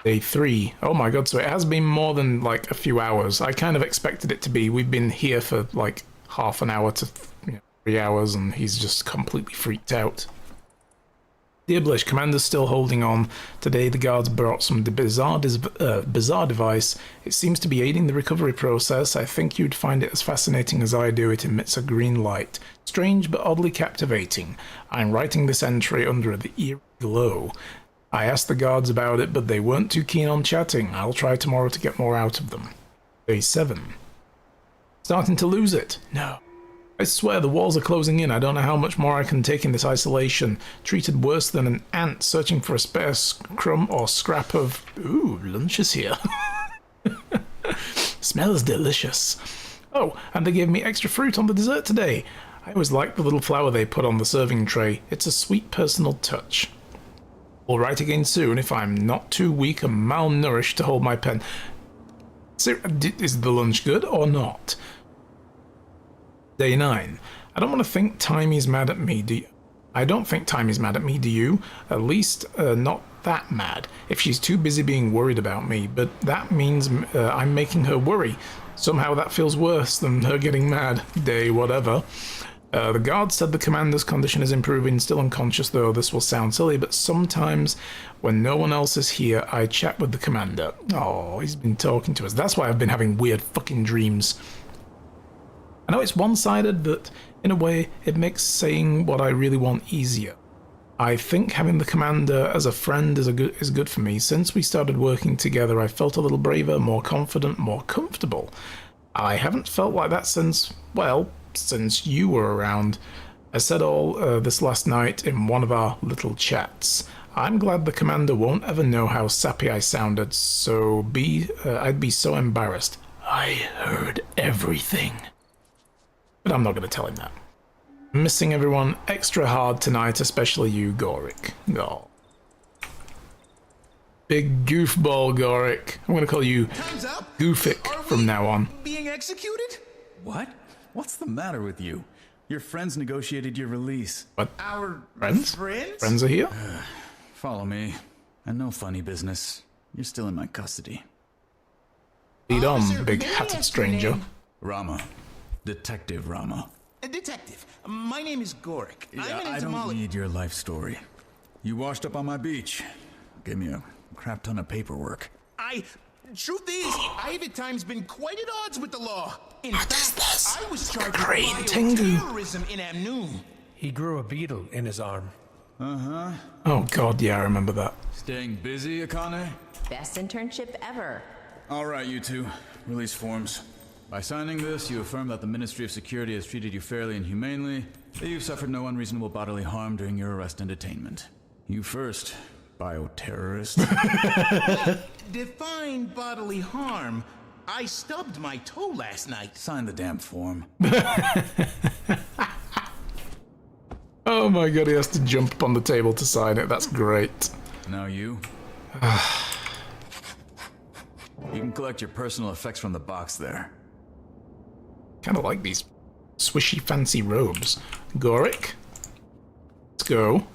Day 3. Oh my god, so it has been more than like a few hours. I kind of expected it to be. We've been here for like half an hour to 3 hours, and he's just completely freaked out. Dear Blish, Commander's still holding on. Today the guards brought some bizarre device. It seems to be aiding the recovery process. I think you'd find it as fascinating as I do. It emits a green light. Strange but oddly captivating. I'm writing this entry under the eerie glow. I asked the guards about it, but they weren't too keen on chatting. I'll try tomorrow to get more out of them. Day 7. Starting to lose it. No. I swear the walls are closing in. I don't know how much more I can take in this isolation. Treated worse than an ant searching for a spare crumb or scrap of... Ooh, lunch is here. Smells delicious. Oh, and they gave me extra fruit on the dessert today. I always like the little flower they put on the serving tray. It's a sweet personal touch. We'll write again soon if I'm not too weak and malnourished to hold my pen. So, is the lunch good or not? Day 9. I don't want to think Timey's mad at me, do you? I don't think Timey's mad at me, do you? At least, not that mad. If she's too busy being worried about me, but that means I'm making her worry. Somehow that feels worse than her getting mad. Day whatever. The guard said the commander's condition is improving, still unconscious though. This will sound silly, but sometimes when no one else is here, I chat with the commander. Oh, he's been talking to us. That's why I've been having weird fucking dreams. I know it's one-sided, but in a way, it makes saying what I really want easier. I think having the commander as a friend is good for me. Since we started working together, I felt a little braver, more confident, more comfortable. I haven't felt like that since, well, since you were around. I said all this last night in one of our little chats. I'm glad the commander won't ever know how sappy I sounded, so I'd be so embarrassed. I heard everything. But I'm not going to tell him that. Missing everyone extra hard tonight, especially you, Gorick. Oh. Big goofball, Gorick. I'm going to call you Goofic from now on. Being executed? What? What's the matter with you? Your friends negotiated your release. What? Our friends? Friends? Friends are here? Follow me. And no funny business. You're still in my custody. Lead on, big hatted stranger. Rama. Detective Rama. Detective, my name is Gorick. Yeah, I don't need your life story. You washed up on my beach. Gave me a crap ton of paperwork. Truth is, I've at times been quite at odds with the law. In fact, I was charged with terrorism in Amnoon. He grew a beetle in his arm. Uh-huh. Oh god, yeah, I remember that. Staying busy, Akane? Best internship ever. All right, you two. Release forms. By signing this, you affirm that the Ministry of Security has treated you fairly and humanely, that you've suffered no unreasonable bodily harm during your arrest and detainment. You first, bioterrorist. Define bodily harm. I stubbed my toe last night. Sign the damn form. Oh my god, he has to jump up on the table to sign it. That's great. Now you. You can collect your personal effects from the box there. Kind of like these swishy fancy robes. Gorick, let's go.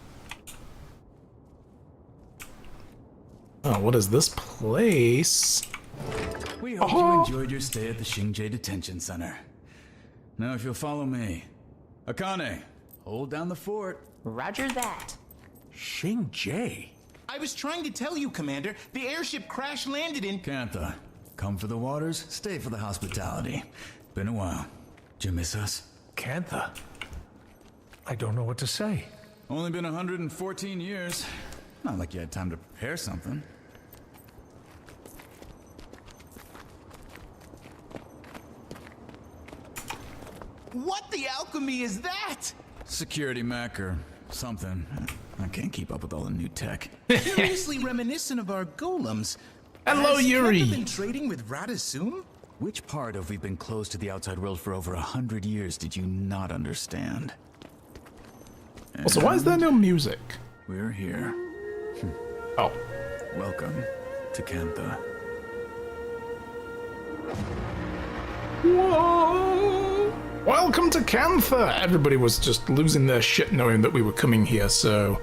Oh, what is this place? We hope you enjoyed your stay at the Xingje Detention Center. Now if you'll follow me. Akane, hold down the fort. Roger that. Xingje? I was trying to tell you, Commander. The airship crash-landed in... Kantha, come for the waters, stay for the hospitality. Been a while. Did you miss us? Kantha? I don't know what to say. Only been 114 years. Not like you had time to prepare something. What the alchemy is that? Security mech or something. I can't keep up with all the new tech. Curiously reminiscent of our golems. Hello, Yuri. Have you been trading with Radisum? Which part of we've been closed to the outside world for over 100 years did you not understand? Also, why is there no music? We're here. Oh. Welcome to Kantha. Whoa! Welcome to Kantha! Everybody was just losing their shit knowing that we were coming here, so...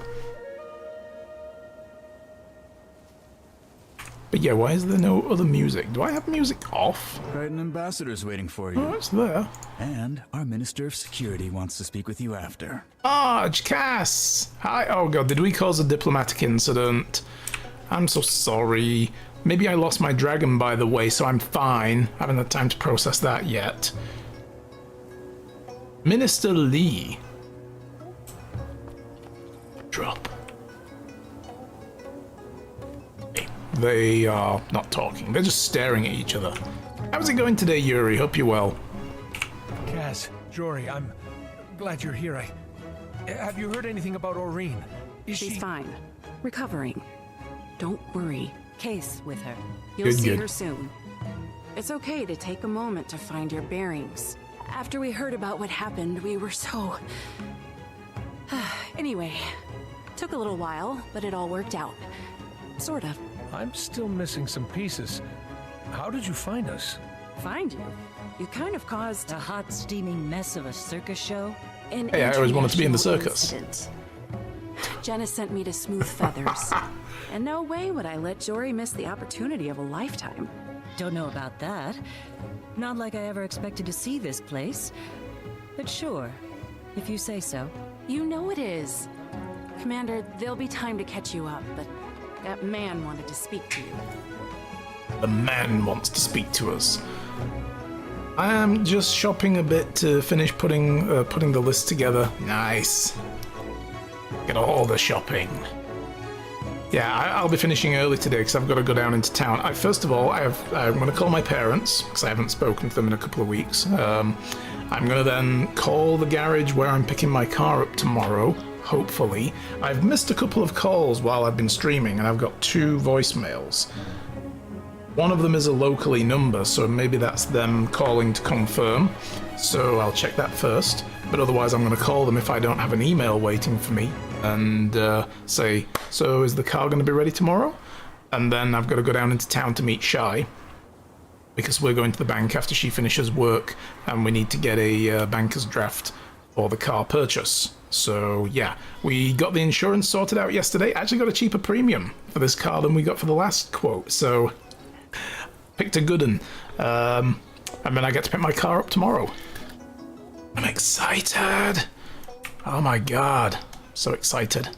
But yeah, why is there no other music? Do I have music off? Right, an ambassador's waiting for you. Oh, it's there. And our Minister of Security wants to speak with you after. Ah, Cass! Hi. Oh god, did we cause a diplomatic incident? I'm so sorry. Maybe I lost my dragon, by the way, so I'm fine. I haven't had time to process that yet. Minister Lee. Drop. They are not talking. They're just staring at each other. How's it going today, Yuri? Hope you're well. Kaz, Jory, I'm glad you're here. Have you heard anything about Aureen? She's fine. Recovering. Don't worry. Case with her. You'll Good, see good. her soon. It's okay to take a moment to find your bearings. After we heard about what happened, we were so... Anyway, took a little while, but it all worked out. Sort of. I'm still missing some pieces. How did you find us? Find you? You kind of caused... A hot, steaming mess of a circus show? An Hey, I always wanted to be in the international circus. incident. Jenna sent me to Smooth Feathers. And no way would I let Jory miss the opportunity of a lifetime. Don't know about that. Not like I ever expected to see this place. But sure, if you say so. You know it is. Commander, there'll be time to catch you up, but that man wanted to speak to you. The man wants to speak to us. I am just shopping a bit to finish putting the list together. Nice. Get all the shopping. Yeah, I'll be finishing early today because I've got to go down into town. First of all, I'm going to call my parents because I haven't spoken to them in a couple of weeks. I'm going to then call the garage where I'm picking my car up tomorrow, hopefully. I've missed a couple of calls while I've been streaming and I've got 2 voicemails. One of them is a locally number, so maybe that's them calling to confirm. So I'll check that first. But otherwise I'm going to call them if I don't have an email waiting for me and say, so is the car going to be ready tomorrow? And then I've got to go down into town to meet Shy because we're going to the bank after she finishes work and we need to get a banker's draft for the car purchase. So yeah, we got the insurance sorted out yesterday. Actually got a cheaper premium for this car than we got for the last quote. So picked a good one. And then I get to pick my car up tomorrow. I'm excited. Oh my god. So excited.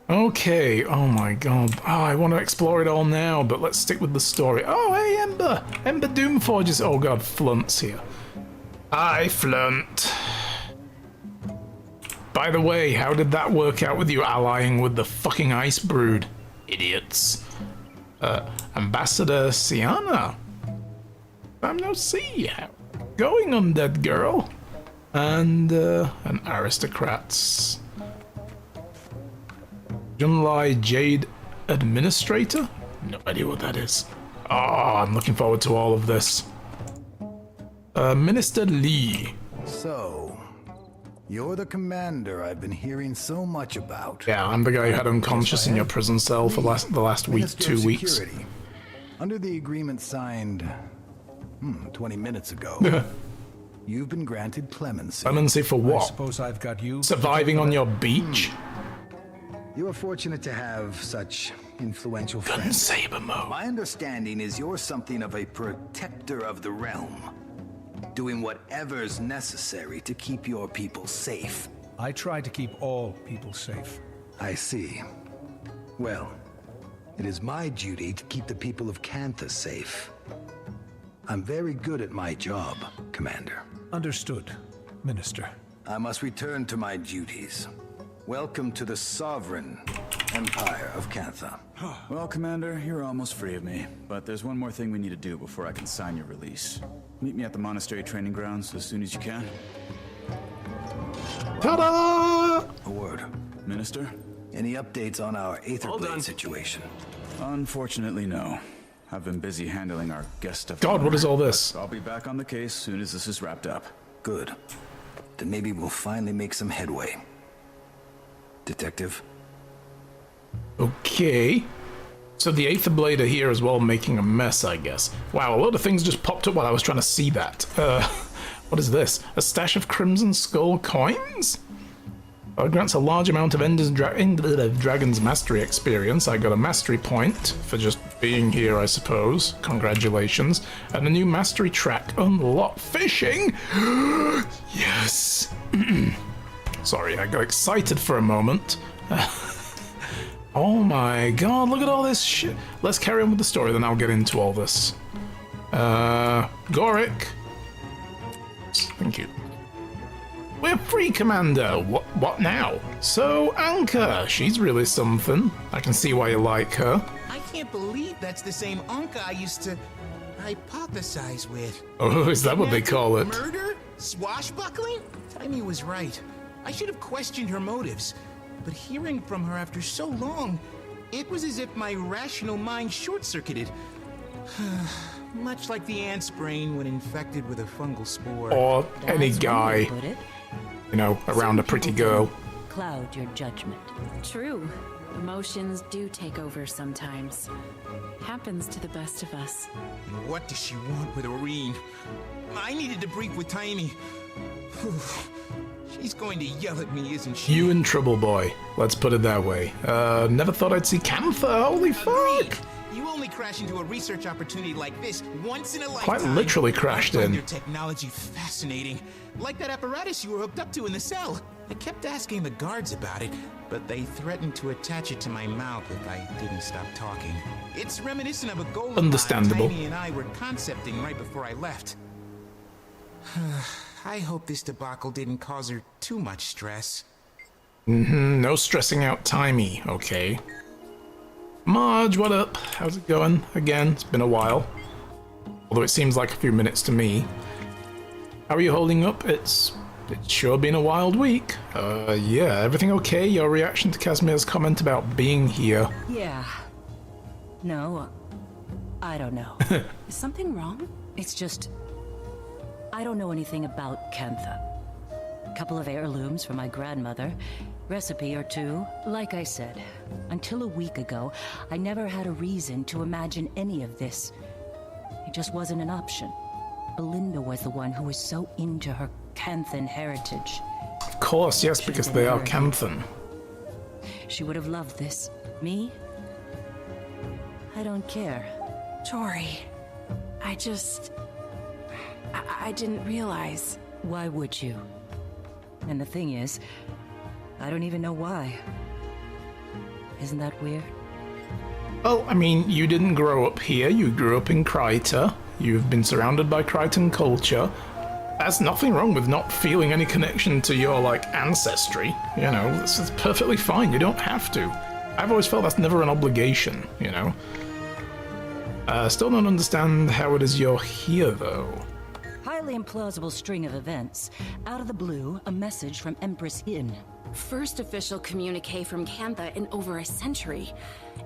Okay. Oh my god. Oh, I want to explore it all now, but let's stick with the story. Oh, hey, Ember. Ember Doomforge is... Oh god, Flunt's here. Hi, Flunt. By the way, how did that work out with you allying with the fucking Ice Brood? Idiots. Ambassador Sienna. I'm no see how going, undead girl. And an aristocrats. Junlai Jade Administrator? No idea what that is. Oh, I'm looking forward to all of this. Minister Lee. So, you're the commander I've been hearing so much about. Yeah, I'm the guy who had unconscious in your prison cell for the last week, Minister 2 of weeks. Security. Under the agreement signed 20 minutes ago, you've been granted clemency. Clemency for I what? suppose I've got you. Surviving on your beach? You are fortunate to have such influential friends. Saber mode. My understanding is you're something of a protector of the realm, doing whatever's necessary to keep your people safe. I try to keep all people safe. I see. Well, it is my duty to keep the people of Cantha safe. I'm very good at my job, Commander. Understood, Minister. I must return to my duties. Welcome to the sovereign empire of Cantha. Well, Commander, you're almost free of me. But there's one more thing we need to do before I can sign your release. Meet me at the monastery training grounds as soon as you can. Ta-da! A word. Minister? Any updates on our Aetherblade situation? Unfortunately, no. I've been busy handling our guest stuff. God, what is all this? I'll be back on the case soon as this is wrapped up. Good. Then maybe we'll finally make some headway. Detective? Okay. So the Aether Blade are here as well, making a mess, I guess. Wow, a lot of things just popped up while I was trying to see that. What is this? A stash of Crimson Skull coins? Grants a large amount of Dragon's mastery experience. I got a mastery point for just being here, I suppose. Congratulations. And a new mastery track unlocked. Fishing! Yes! Sorry, I got excited for a moment. Oh my god, look at all this shit. Let's carry on with the story, then I'll get into all this. Goric. Thank you. We're free, Commander. What now? So, Anka, she's really something. I can see why you like her. I can't believe that's the same Anka I used to hypothesize with. Oh, is that what they call it? Murder? Swashbuckling? Timmy was right. I should have questioned her motives. But hearing from her after so long, it was as if my rational mind short-circuited. Much like the ant's brain when infected with a fungal spore. Or any guy, you know, around a pretty girl. Cloud your judgment. True. Emotions do take over sometimes. Happens to the best of us. And what does she want with Aureen? I needed to brief with Tiny. She's going to yell at me, isn't she? You in trouble, boy. Let's put it that way. Never thought I'd see Cantha. Holy fuck! You only crash into a research opportunity like this once in a lifetime. Quite literally crashed I find in. your technology fascinating. Like that apparatus you were hooked up to in the cell. I kept asking the guards about it, but they threatened to attach it to my mouth if I didn't stop talking. It's reminiscent of a gold Understandable. Tiny and I were concepting right before I left. I hope this debacle didn't cause her too much stress. No stressing out Timey, okay. Marge, what up? How's it going? Again, it's been a while. Although it seems like a few minutes to me. How are you holding up? It's sure been a wild week. Yeah, everything okay? Your reaction to Casimir's comment about being here? Yeah. No, I don't know. Is something wrong? It's just... I don't know anything about Cantha. A couple of heirlooms from my grandmother, recipe or two. Like I said, until a week ago, I never had a reason to imagine any of this. It just wasn't an option. Belinda was the one who was so into her Canthan heritage. Of course, yes, because they are Canthan. She would have loved this. Me? I don't care. Jory, I didn't realize. Why would you? And the thing is, I don't even know why. Isn't that weird? Well, I mean, you didn't grow up here, you grew up in Kryta. You've been surrounded by Krytan culture. There's nothing wrong with not feeling any connection to your, like, ancestry. You know, this is perfectly fine, you don't have to. I've always felt that's never an obligation, you know? Still don't understand how it is you're here, though. Highly implausible string of events. Out of the blue, a message from Empress Hin. First official communique from Cantha in over a century,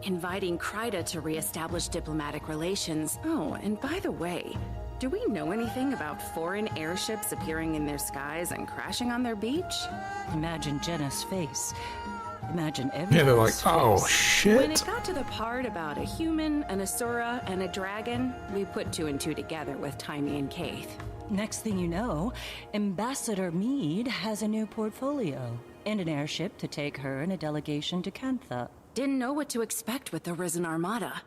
inviting Kryta to re-establish diplomatic relations. Oh, and by the way, do we know anything about foreign airships appearing in their skies and crashing on their beach? Imagine Jenna's face. Imagine everything. Yeah, they're like, oh shit. When it got to the part about a human, an Asura, and a dragon, we put two and two together with Timey and Kaith. Next thing you know, Ambassador Meade has a new portfolio and an airship to take her and a delegation to Cantha. Didn't know what to expect with the Risen Armada.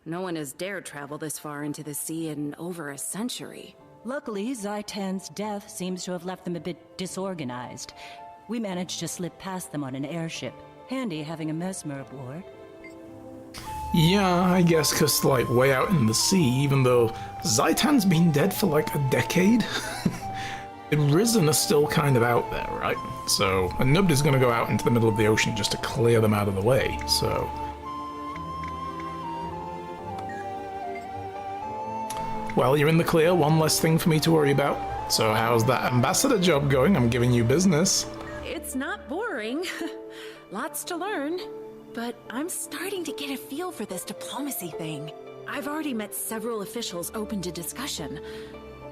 No one has dared travel this far into the sea in over a century. Luckily, Zaitan's death seems to have left them a bit disorganized. We managed to slip past them on an airship. Handy having a mesmer aboard. Yeah, I guess because, like, way out in the sea, even though Zaitan's been dead for, like, a decade, the Risen are still kind of out there, right? So, and nobody's going to go out into the middle of the ocean just to clear them out of the way, so... Well, you're in the clear, one less thing for me to worry about. So how's that ambassador job going? I'm giving you business. It's not boring. Lots to learn. But I'm starting to get a feel for this diplomacy thing. I've already met several officials open to discussion.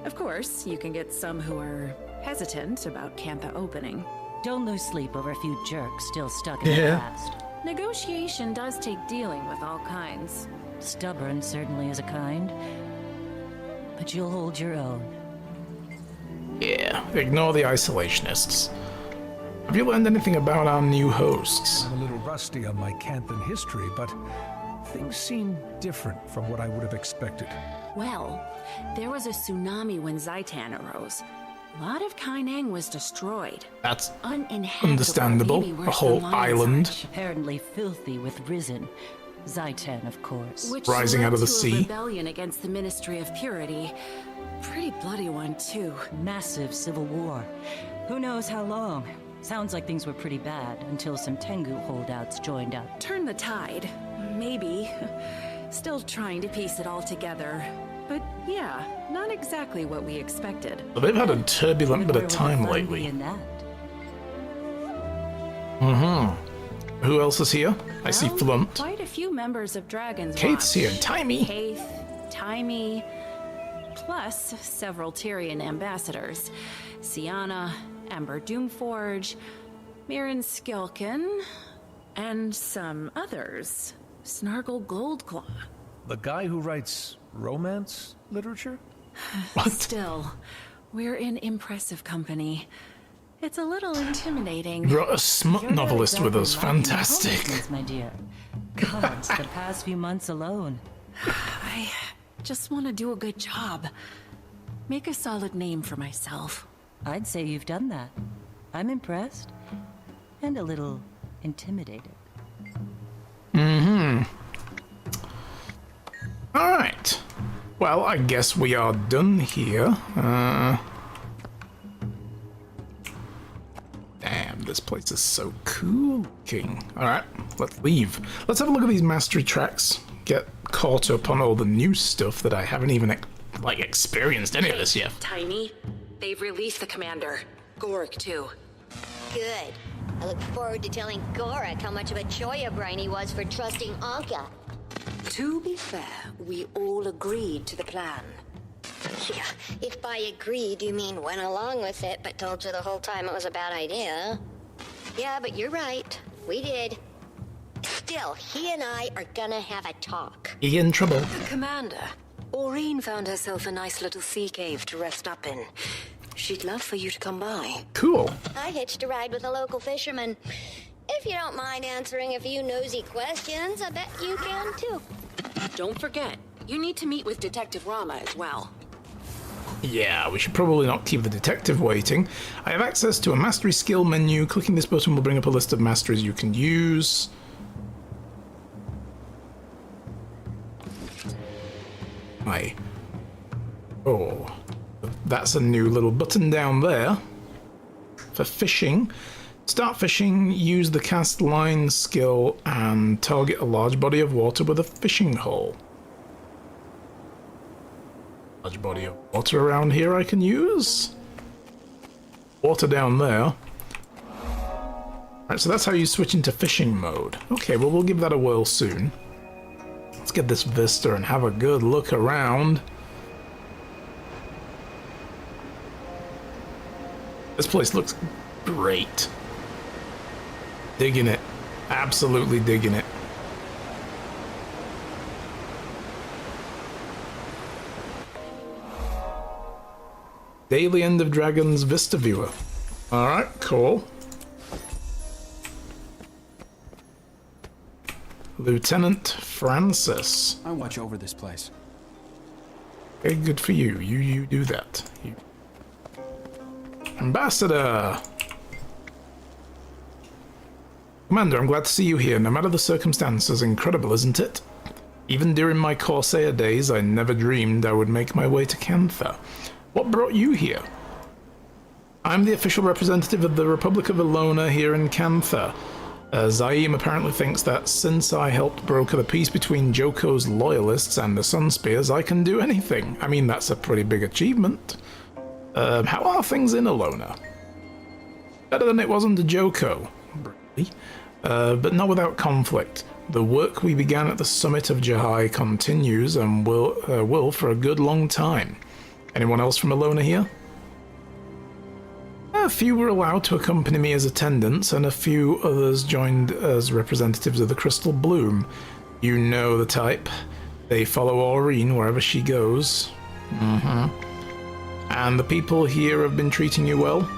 Of course, you can get some who are hesitant about Cantha opening. Don't lose sleep over a few jerks still stuck in the past. Negotiation does take dealing with all kinds. Stubborn certainly is a kind. But you'll hold your own. Yeah, ignore the isolationists. Have you learned anything about our new hosts? I'm a little rusty on my Canthan history, but things seem different from what I would have expected. Well, there was a tsunami when Zaitan arose. A lot of Kainang was destroyed. That's uninhabitable. understandable. Maybe A worse whole than Lion's island. Arch. Apparently filthy with Risen. Zaitan, of course. Which rising led out of the to a sea. rebellion against the Ministry of Purity. Pretty bloody one, too. Massive civil war. Who knows how long? Sounds like things were pretty bad until some Tengu holdouts joined up. Turn the tide. Maybe. Still trying to piece it all together. But yeah, not exactly what we expected. But they've had a turbulent bit of time lately. In that. Who else is here? I see Flumped. Quite a few members of Dragon's Kate's Watch. here, and Timey. Kaith, Timey, plus several Tyrian ambassadors. Sienna, Amber Doomforge, Mirren Skilkin, and some others. Snargle Goldclaw. The guy who writes romance literature? Still, we're in impressive company. It's a little intimidating. Brought a smut You're not novelist with us. exactly lacking Fantastic. confidence, my dear. Gods, the past few months alone. I just want to do a good job. Make a solid name for myself. I'd say you've done that. I'm impressed. And a little intimidated. Alright. Well, I guess we are done here. Damn, this place is so cool looking. Alright, let's leave. Let's have a look at these mastery tracks. Get caught up on all the new stuff that I haven't even, experienced any of this yet. Tiny, they've released the commander. Gorik, too. Good. I look forward to telling Gorik how much of a choya brain he was for trusting Anka. To be fair, we all agreed to the plan. Yeah, if by agreed you mean went along with it, but told you the whole time it was a bad idea. Yeah, but you're right. We did. Still, he and I are gonna have a talk. He in trouble. Commander, Aureen found herself a nice little sea cave to rest up in. She'd love for you to come by. Cool. I hitched a ride with a local fisherman. If you don't mind answering a few nosy questions, I bet you can too. Don't forget, you need to meet with Detective Rama as well. Yeah, we should probably not keep the detective waiting. I have access to a mastery skill menu. Clicking this button will bring up a list of masteries you can use. Oh, that's a new little button down there for fishing. Start fishing, use the cast line skill and target a large body of water with a fishing hole. Large body of water around here I can use. Water down there. Alright, so that's how you switch into fishing mode. Okay, well we'll give that a whirl soon. Let's get this vista and have a good look around. This place looks great. Digging it. Absolutely digging it. Daily End of Dragons Vista Viewer. Alright, cool. Lieutenant Francis. I watch over this place. Okay, good for you. You do that. You. Ambassador! Commander, I'm glad to see you here, no matter the circumstances. Incredible, isn't it? Even during my Corsair days, I never dreamed I would make my way to Cantha. What brought you here? I'm the official representative of the Republic of Elona here in Cantha. Zaim apparently thinks that since I helped broker the peace between Joko's loyalists and the Sunspears, I can do anything. I mean, that's a pretty big achievement. How are things in Elona? Better than it was under Joko. Really? But not without conflict. The work we began at the summit of Jahai continues and will for a good long time. Anyone else from Elona here? A few were allowed to accompany me as attendants, and a few others joined as representatives of the Crystal Bloom. You know the type. They follow Aureen wherever she goes. And the people here have been treating you well?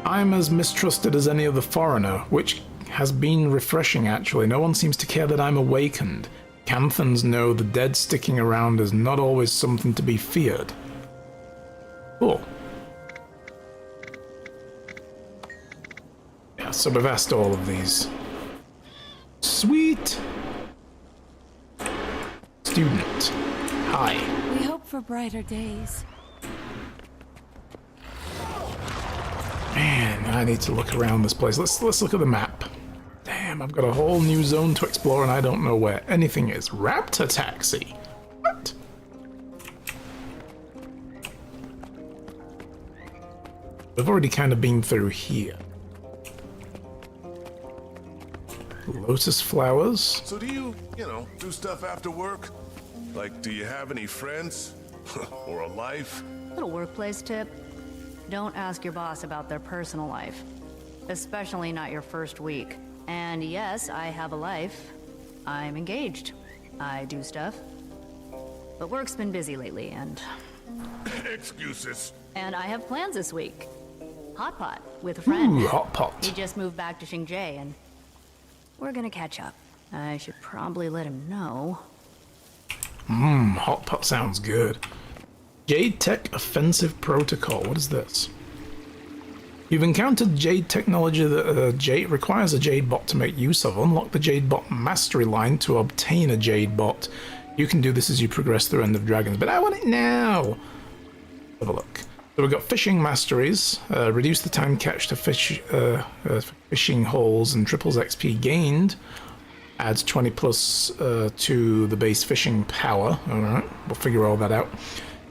I'm as mistrusted as any other foreigner, which has been refreshing actually. No one seems to care that I'm awakened. Canthans know the dead sticking around is not always something to be feared. Cool. Yeah, so we've asked all of these. Sweet! Student. Hi. We hope for brighter days. Man, I need to look around this place. Let's look at the map. Damn, I've got a whole new zone to explore and I don't know where anything is. Raptor taxi? What? We've already kind of been through here. Lotus flowers. So do you do stuff after work? Like, do you have any friends? Or a life? Little workplace tip. Don't ask your boss about their personal life. Especially not your first week. And yes, I have a life. I'm engaged. I do stuff. But work's been busy lately, and... Excuses. And I have plans this week. Hot pot with a friend. Ooh, hot pot. He just moved back to Xingjie, and we're gonna catch up. I should probably let him know. Hot pot sounds good. Jade Tech Offensive Protocol. What is this? You've encountered Jade technology that requires a Jade bot to make use of. Unlock the Jade bot mastery line to obtain a Jade bot. You can do this as you progress through End of Dragons, but I want it now. Have a look. So we've got fishing masteries. Reduce the time catch to fish fishing holes and triples XP gained. Adds 20 plus to the base fishing power. Alright, we'll figure all that out.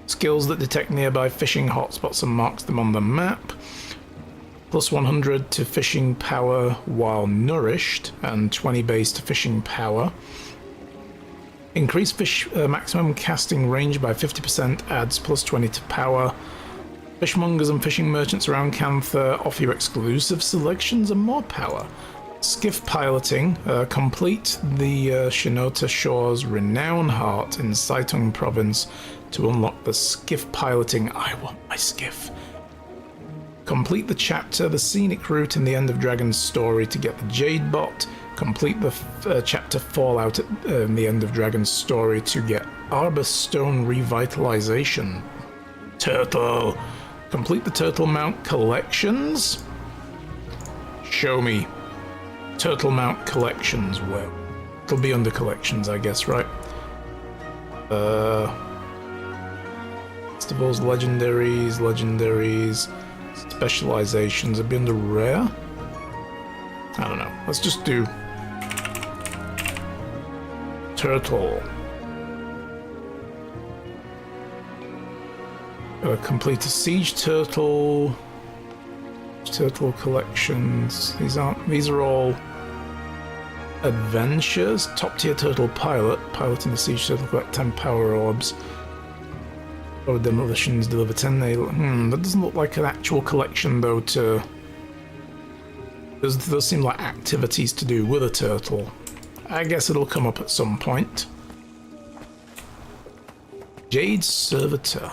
Skills that detect nearby fishing hotspots and marks them on the map. Plus 100 to fishing power while nourished, and 20 base to fishing power. Increase fish maximum casting range by 50%, adds plus 20 to power. Fishmongers and fishing merchants around Cantha offer you exclusive selections and more power. Skiff piloting. Complete the Shinota Shore's Renown Heart in Saitung Province to unlock the skiff piloting. I want my skiff. Complete the chapter, the scenic route in the End of Dragons story to get the Jade bot. Complete the chapter Fallout in the End of Dragons story to get Arbor Stone revitalization. Turtle. Complete the Turtle Mount collections. Show me. Turtle Mount collections. Where? It'll be under collections, I guess, right? Festivals, legendaries, specializations. It'll be under rare? I don't know. Let's just do Turtle. Complete a Siege Turtle. Turtle collections. These are all adventures. Top tier Turtle pilot. Piloting the Siege Turtle, collect 10 power orbs. Or demolitions, deliver 10 nail. That doesn't look like an actual collection though. Those seem like activities to do with a turtle. I guess it'll come up at some point. Jade Servitor.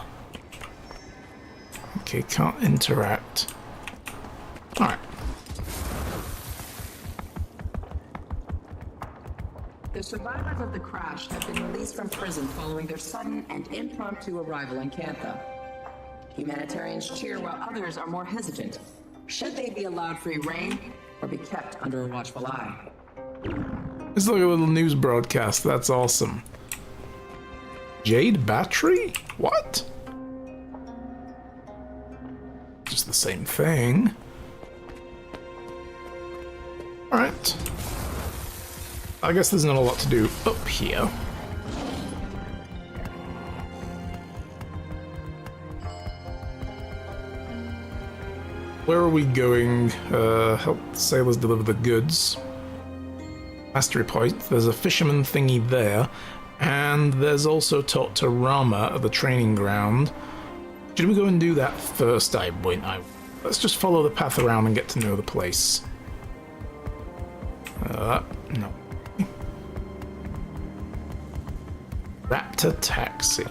Okay, can't interact. Alright. The survivors of the crash have been released from prison following their sudden and impromptu arrival in Cantha. Humanitarians cheer while others are more hesitant. Should they be allowed free reign or be kept under a watchful eye? It's like a little news broadcast. That's awesome. Jade Battery? What? Just the same thing. Alright. I guess there's not a lot to do up here. Where are we going? Help sailors deliver the goods. Mastery point. There's a fisherman thingy there. And there's also talk to Rama at the training ground. Should we go and do that first? Let's just follow the path around and get to know the place. No. Raptor Taxi.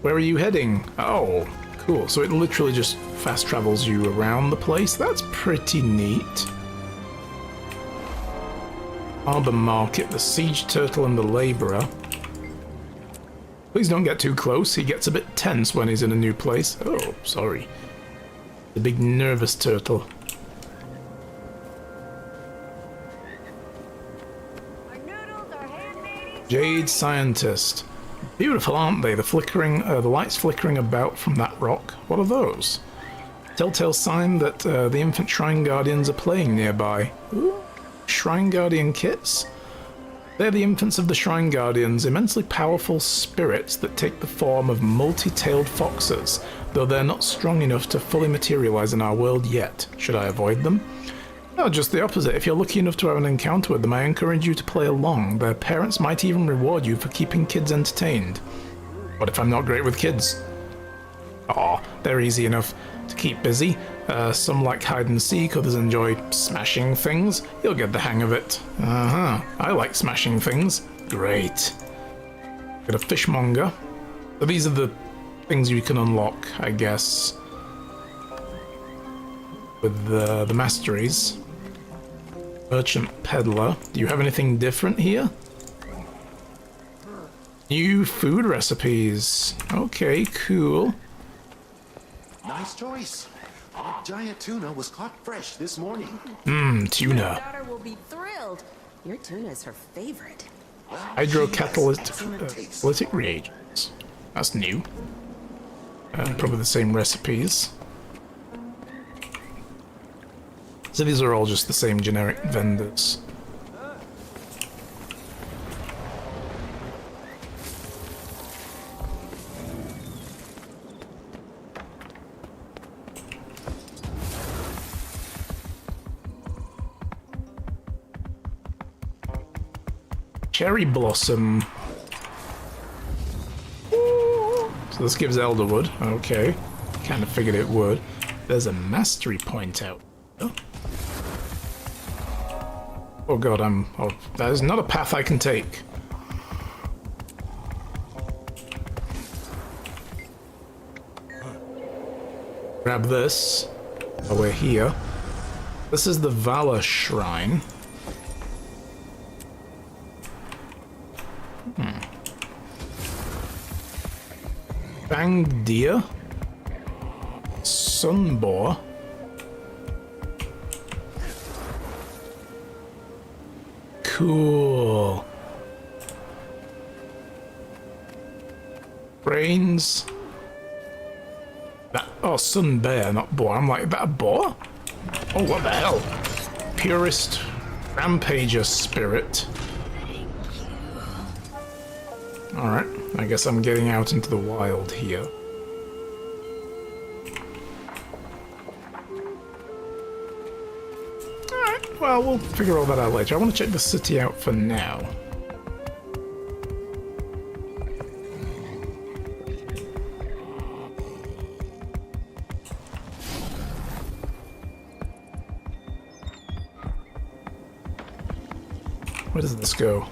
Where are you heading? Oh, Cool, so it literally just fast travels you around the place. That's pretty neat. Harbor Market, the Siege Turtle and the Laborer. Please don't get too close, he gets a bit tense when he's in a new place. Oh, sorry. The big nervous turtle. Jade Scientist. Beautiful, aren't they? The flickering, the lights flickering about from that rock. What are those? Telltale sign that the infant Shrine Guardians are playing nearby. Ooh, Shrine Guardian kits? They're the infants of the Shrine Guardians, immensely powerful spirits that take the form of multi-tailed foxes, though they're not strong enough to fully materialize in our world yet. Should I avoid them? No, just the opposite. If you're lucky enough to have an encounter with them, I encourage you to play along. Their parents might even reward you for keeping kids entertained. What if I'm not great with kids? Aw, they're easy enough to keep busy. Some like hide and seek, others enjoy smashing things. You'll get the hang of it. I like smashing things. Great. Got a fishmonger. So these are the things you can unlock, I guess, with the masteries. Merchant Peddler. Do you have anything different here? New food recipes. Okay, cool. Nice choice. Our giant tuna was caught fresh this morning. Tuna. My daughter will be thrilled. Your tuna is her favorite. Hydrocatalytic reagents. That's new. Probably the same recipes. So these are all just the same generic vendors. Cherry Blossom. So this gives Elderwood. Okay. Kind of figured it would. There's a mastery point out. Oh god, oh, that is not a path I can take. Grab this. Oh, we're here. This is the Valor Shrine. Bang Deer. Sunboar. Cool. Brains. Oh, Sun Bear, not boar. I'm like, that a boar? Oh, what the hell? Purest Rampager Spirit. Alright, I guess I'm getting out into the wild here. Alright, well, we'll figure all that out later. I want to check the city out for now. Where does this go?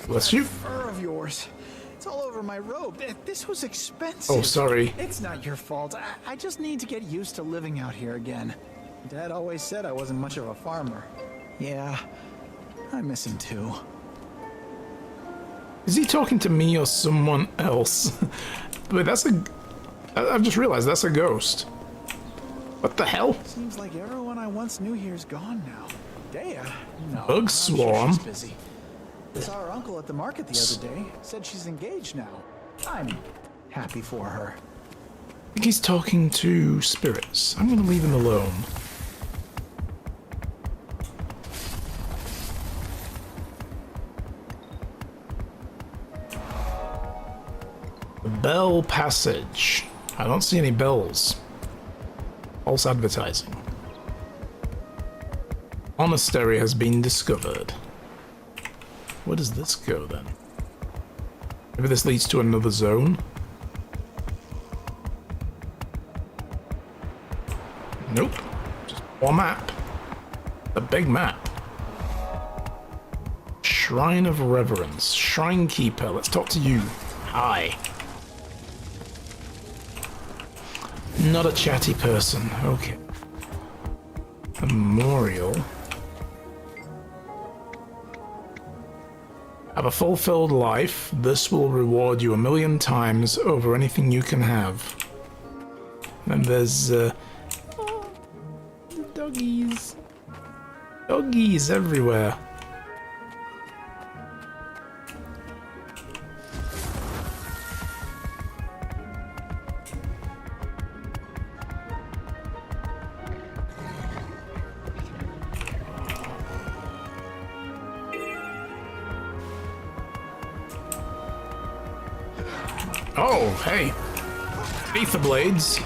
Bless you. Fur of yours. It's all over my robe. This was expensive. Oh, sorry. It's not your fault. I just need to get used to living out here again. Dad always said I wasn't much of a farmer. Yeah, I miss him too. Is he talking to me or someone else? Wait, that's a... I've just realized that's a ghost. What the hell? Seems like everyone I once knew here's gone now. Dea? No, Bug Swarm. Sure she's busy. Saw her uncle at the market the other day. Said she's engaged now. I'm happy for her. I think he's talking to spirits. I'm gonna leave him alone. The Bell Passage. I don't see any bells. False advertising. Monastery has been discovered. Where does this go then? Maybe this leads to another zone? Nope. Just one map. A big map. Shrine of Reverence. Shrine Keeper. Let's talk to you. Hi. Not a chatty person. Okay. Memorial. Have a fulfilled life. This will reward you 1,000,000 times over anything you can have. And there's doggies. Doggies everywhere. Oh, hey. Ether blades.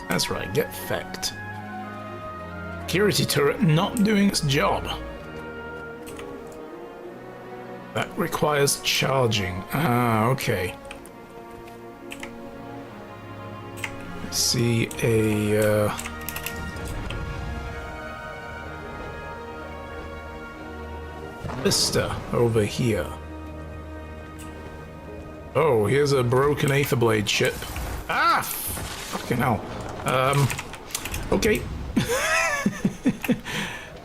That's right, get fecked. Security turret not doing its job. That requires charging. Ah, okay. See a Vista over here. Oh, here's a broken Aetherblade ship. Ah! Fucking hell. Okay.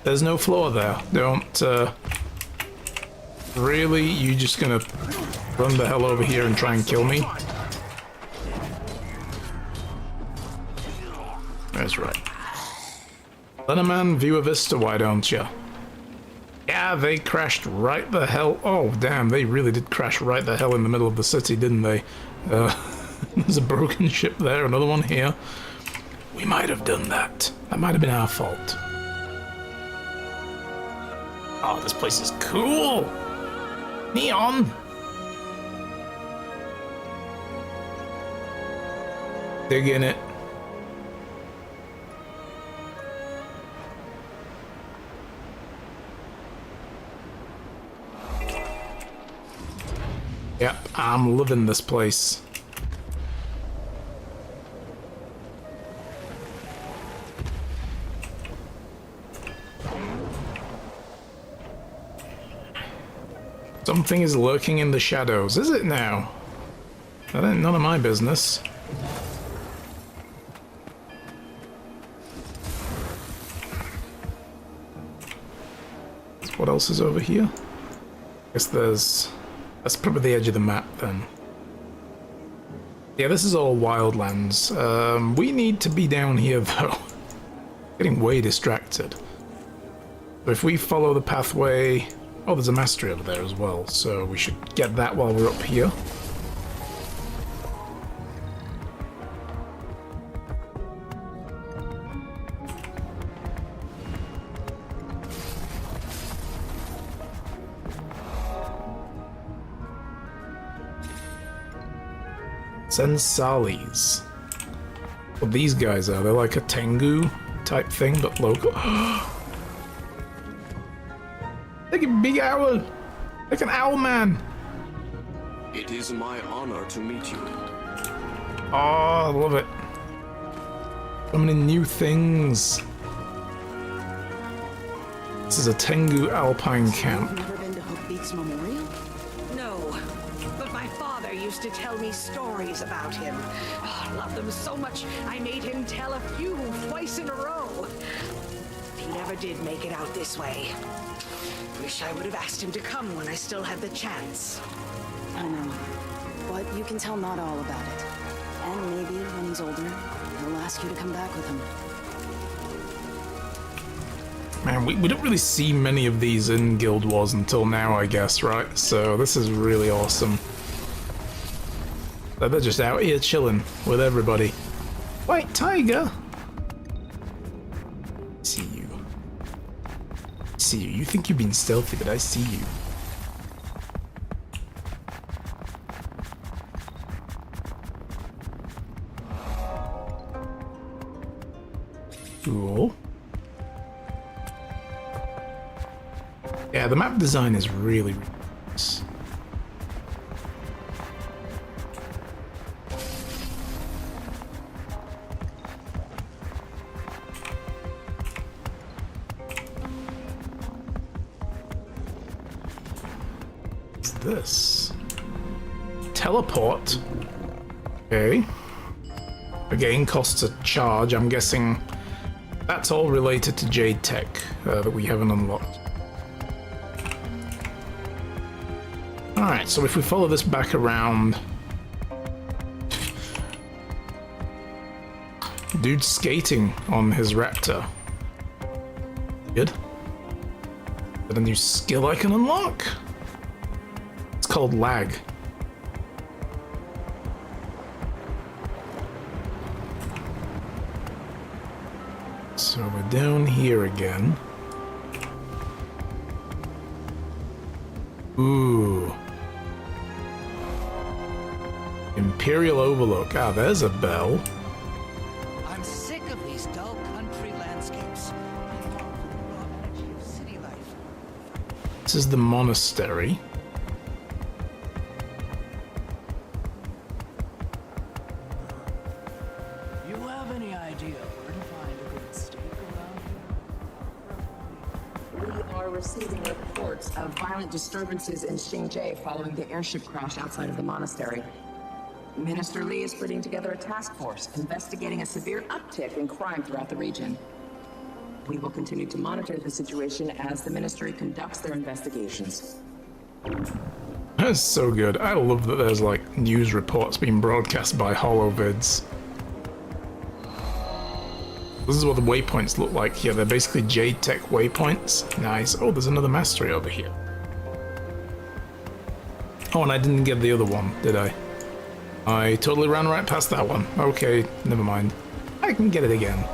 There's no floor there. Don't, Really? You just gonna run the hell over here and try and kill me? That's right. Let a man view a vista, why don't you? Yeah, they crashed right the hell. Oh, damn, they really did crash right the hell in the middle of the city, didn't they? There's a broken ship there, another one here. We might have done that. That might have been our fault. Oh, this place is cool! Neon! Dig in it. Yep, I'm loving this place. Something is lurking in the shadows, is it now? That ain't none of my business. What else is over here? Guess that's probably the edge of the map then. Yeah, this is all wildlands. We need to be down here though. Getting way distracted. But if we follow the pathway... Oh, there's a mastery over there as well, so we should get that while we're up here. Sensalis. What these guys are, they're like a Tengu type thing, but local. Like a big owl! Like an owl man! It is my honor to meet you. Oh, I love it. So many new things. This is a Tengu Alpine camp. Never been to Hookbeat's memorial? No, but my father used to tell me stories about him. Oh, I love them so much, I made him tell a few twice in a row. He never did make it out this way. Wish I would have asked him to come when I still had the chance. I know. But you can tell not all about it. And maybe when he's older, he'll ask you to come back with him. Man, we don't really see many of these in Guild Wars until now, I guess, right? So this is really awesome. They're just out here chilling with everybody. White tiger! See you. See you. You think you're being stealthy, but I see you. Cool. Yeah, the map design is really nice. this? Teleport. Okay. Again, costs a charge. I'm guessing that's all related to Jade Tech that we haven't unlocked. Alright, so if we follow this back around... Dude's skating on his raptor. Good. Got a new skill I can unlock. It's called lag. So we're down here again. Ooh. Imperial Overlook. Ah, there's a bell. I'm sick of these dull country landscapes. I long for the raw energy of city life. This is the monastery. You have any idea where to find a good steak around here? We are receiving reports of violent disturbances in Xingjie following the airship crash outside of the monastery. Minister Li is putting together a task force investigating a severe uptick in crime throughout the region. We will continue to monitor the situation as the ministry conducts their investigations. That's so good. I love that there's like news reports being broadcast by holovids. This is what the waypoints look like here. They're basically Jade Tech waypoints. Nice. Oh, there's another mastery over here. Oh, and I didn't get the other one, did I? I totally ran right past that one. Okay, never mind. I can get it again.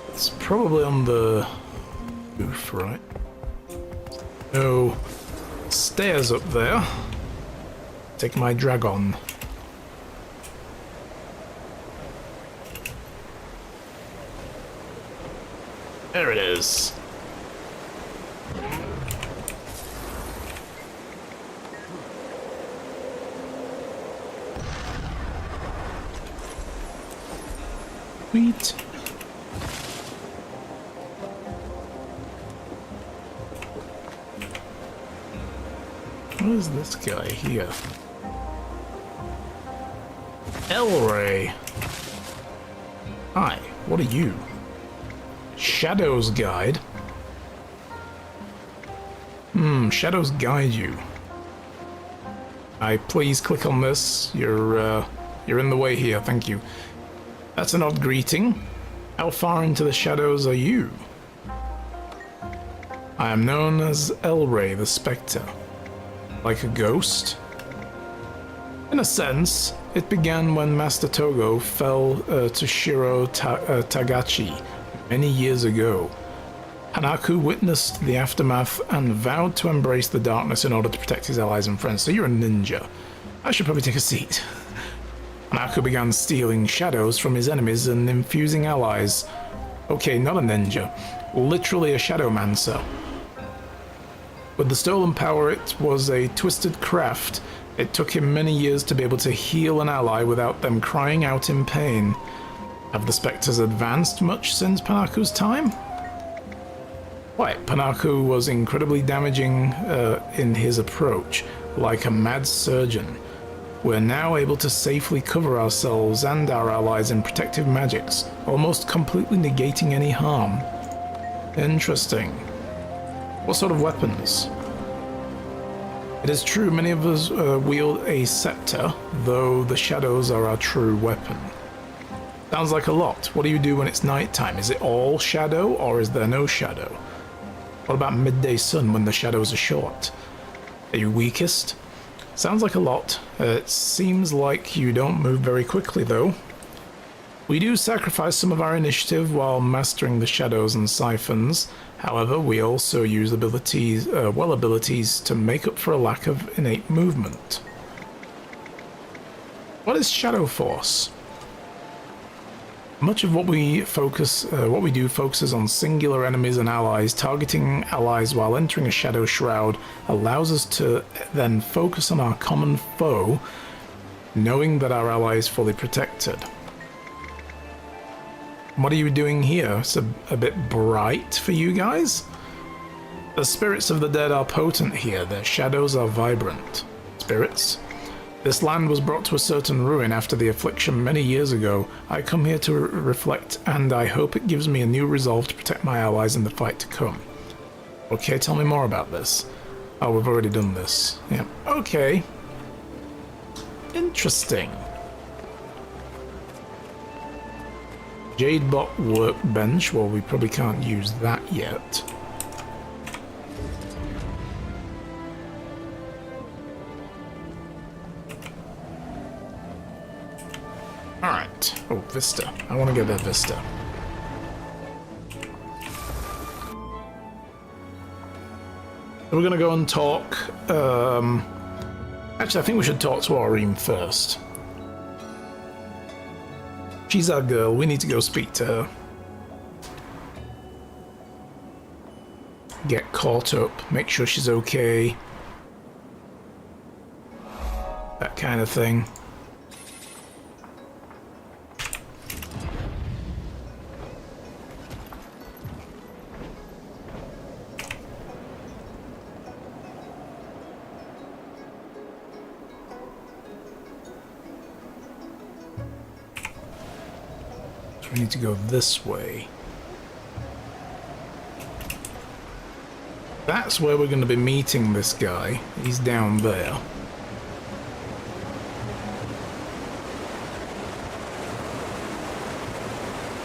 It's probably on the roof, right? No stairs up there. Take my dragon. There it is. Sweet. What is this guy here? Elray. Hi, what are you? Shadows guide. Shadows guide you. Please click on this. You're in the way here, thank you. That's an odd greeting. How far into the shadows are you? I am known as Elray the Spectre. Like a ghost? In a sense, it began when Master Togo fell to Shiro Tagachi many years ago. Hanaku witnessed the aftermath and vowed to embrace the darkness in order to protect his allies and friends. So you're a ninja. I should probably take a seat. Hanaku began stealing shadows from his enemies and infusing allies. Okay, not a ninja. Literally a shadowmancer. With the stolen power, it was a twisted craft. It took him many years to be able to heal an ally without them crying out in pain. Have the specters advanced much since Panaku's time? Why, Panaku was incredibly damaging in his approach, like a mad surgeon. We're now able to safely cover ourselves and our allies in protective magics, almost completely negating any harm. Interesting. What sort of weapons? It is true many of us wield a scepter, though the shadows are our true weapon. Sounds like a lot. What do you do when it's nighttime? Is it all shadow, or is there no shadow? What about midday sun when the shadows are short? Are you weakest? Sounds like a lot. It seems like you don't move very quickly, though. We do sacrifice some of our initiative while mastering the shadows and siphons. However, we also use abilities to make up for a lack of innate movement. What is Shadow Force? Much of what we do focuses on singular enemies and allies. Targeting allies while entering a shadow shroud allows us to then focus on our common foe, knowing that our ally is fully protected. What are you doing here? It's a bit bright for you guys? The spirits of the dead are potent here. Their shadows are vibrant. Spirits? This land was brought to a certain ruin after the affliction many years ago. I come here to reflect, and I hope it gives me a new resolve to protect my allies in the fight to come. Okay, tell me more about this. Oh, we've already done this. Yeah. Okay. Interesting. Jadebot workbench. Well, we probably can't use that yet. Alright. Oh, Vista. I want to get that Vista. We're going to go and talk. Actually, I think we should talk to Aureen first. She's our girl. We need to go speak to her. Get caught up. Make sure she's okay. That kind of thing. We need to go this way. That's where we're going to be meeting this guy. He's down there.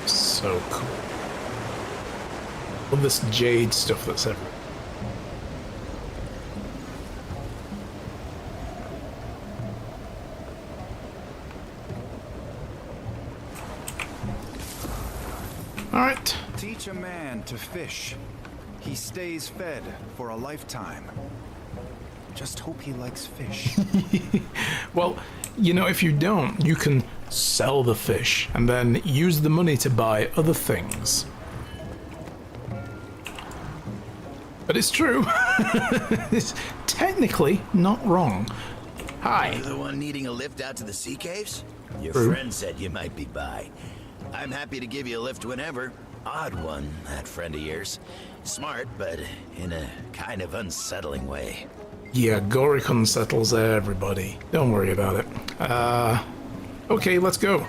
So cool. All this jade stuff that's everywhere. Alright. Teach a man to fish. He stays fed for a lifetime. Just hope he likes fish. Well, you know, if you don't, you can sell the fish and then use the money to buy other things. But it's true. It's technically not wrong. Hi. You the one needing a lift out to the sea caves? Your True. friend said you might be by. I'm happy to give you a lift whenever. Odd one, that friend of yours. Smart, but in a kind of unsettling way. Yeah, Gorikon settles everybody. Don't worry about it. Okay, let's go.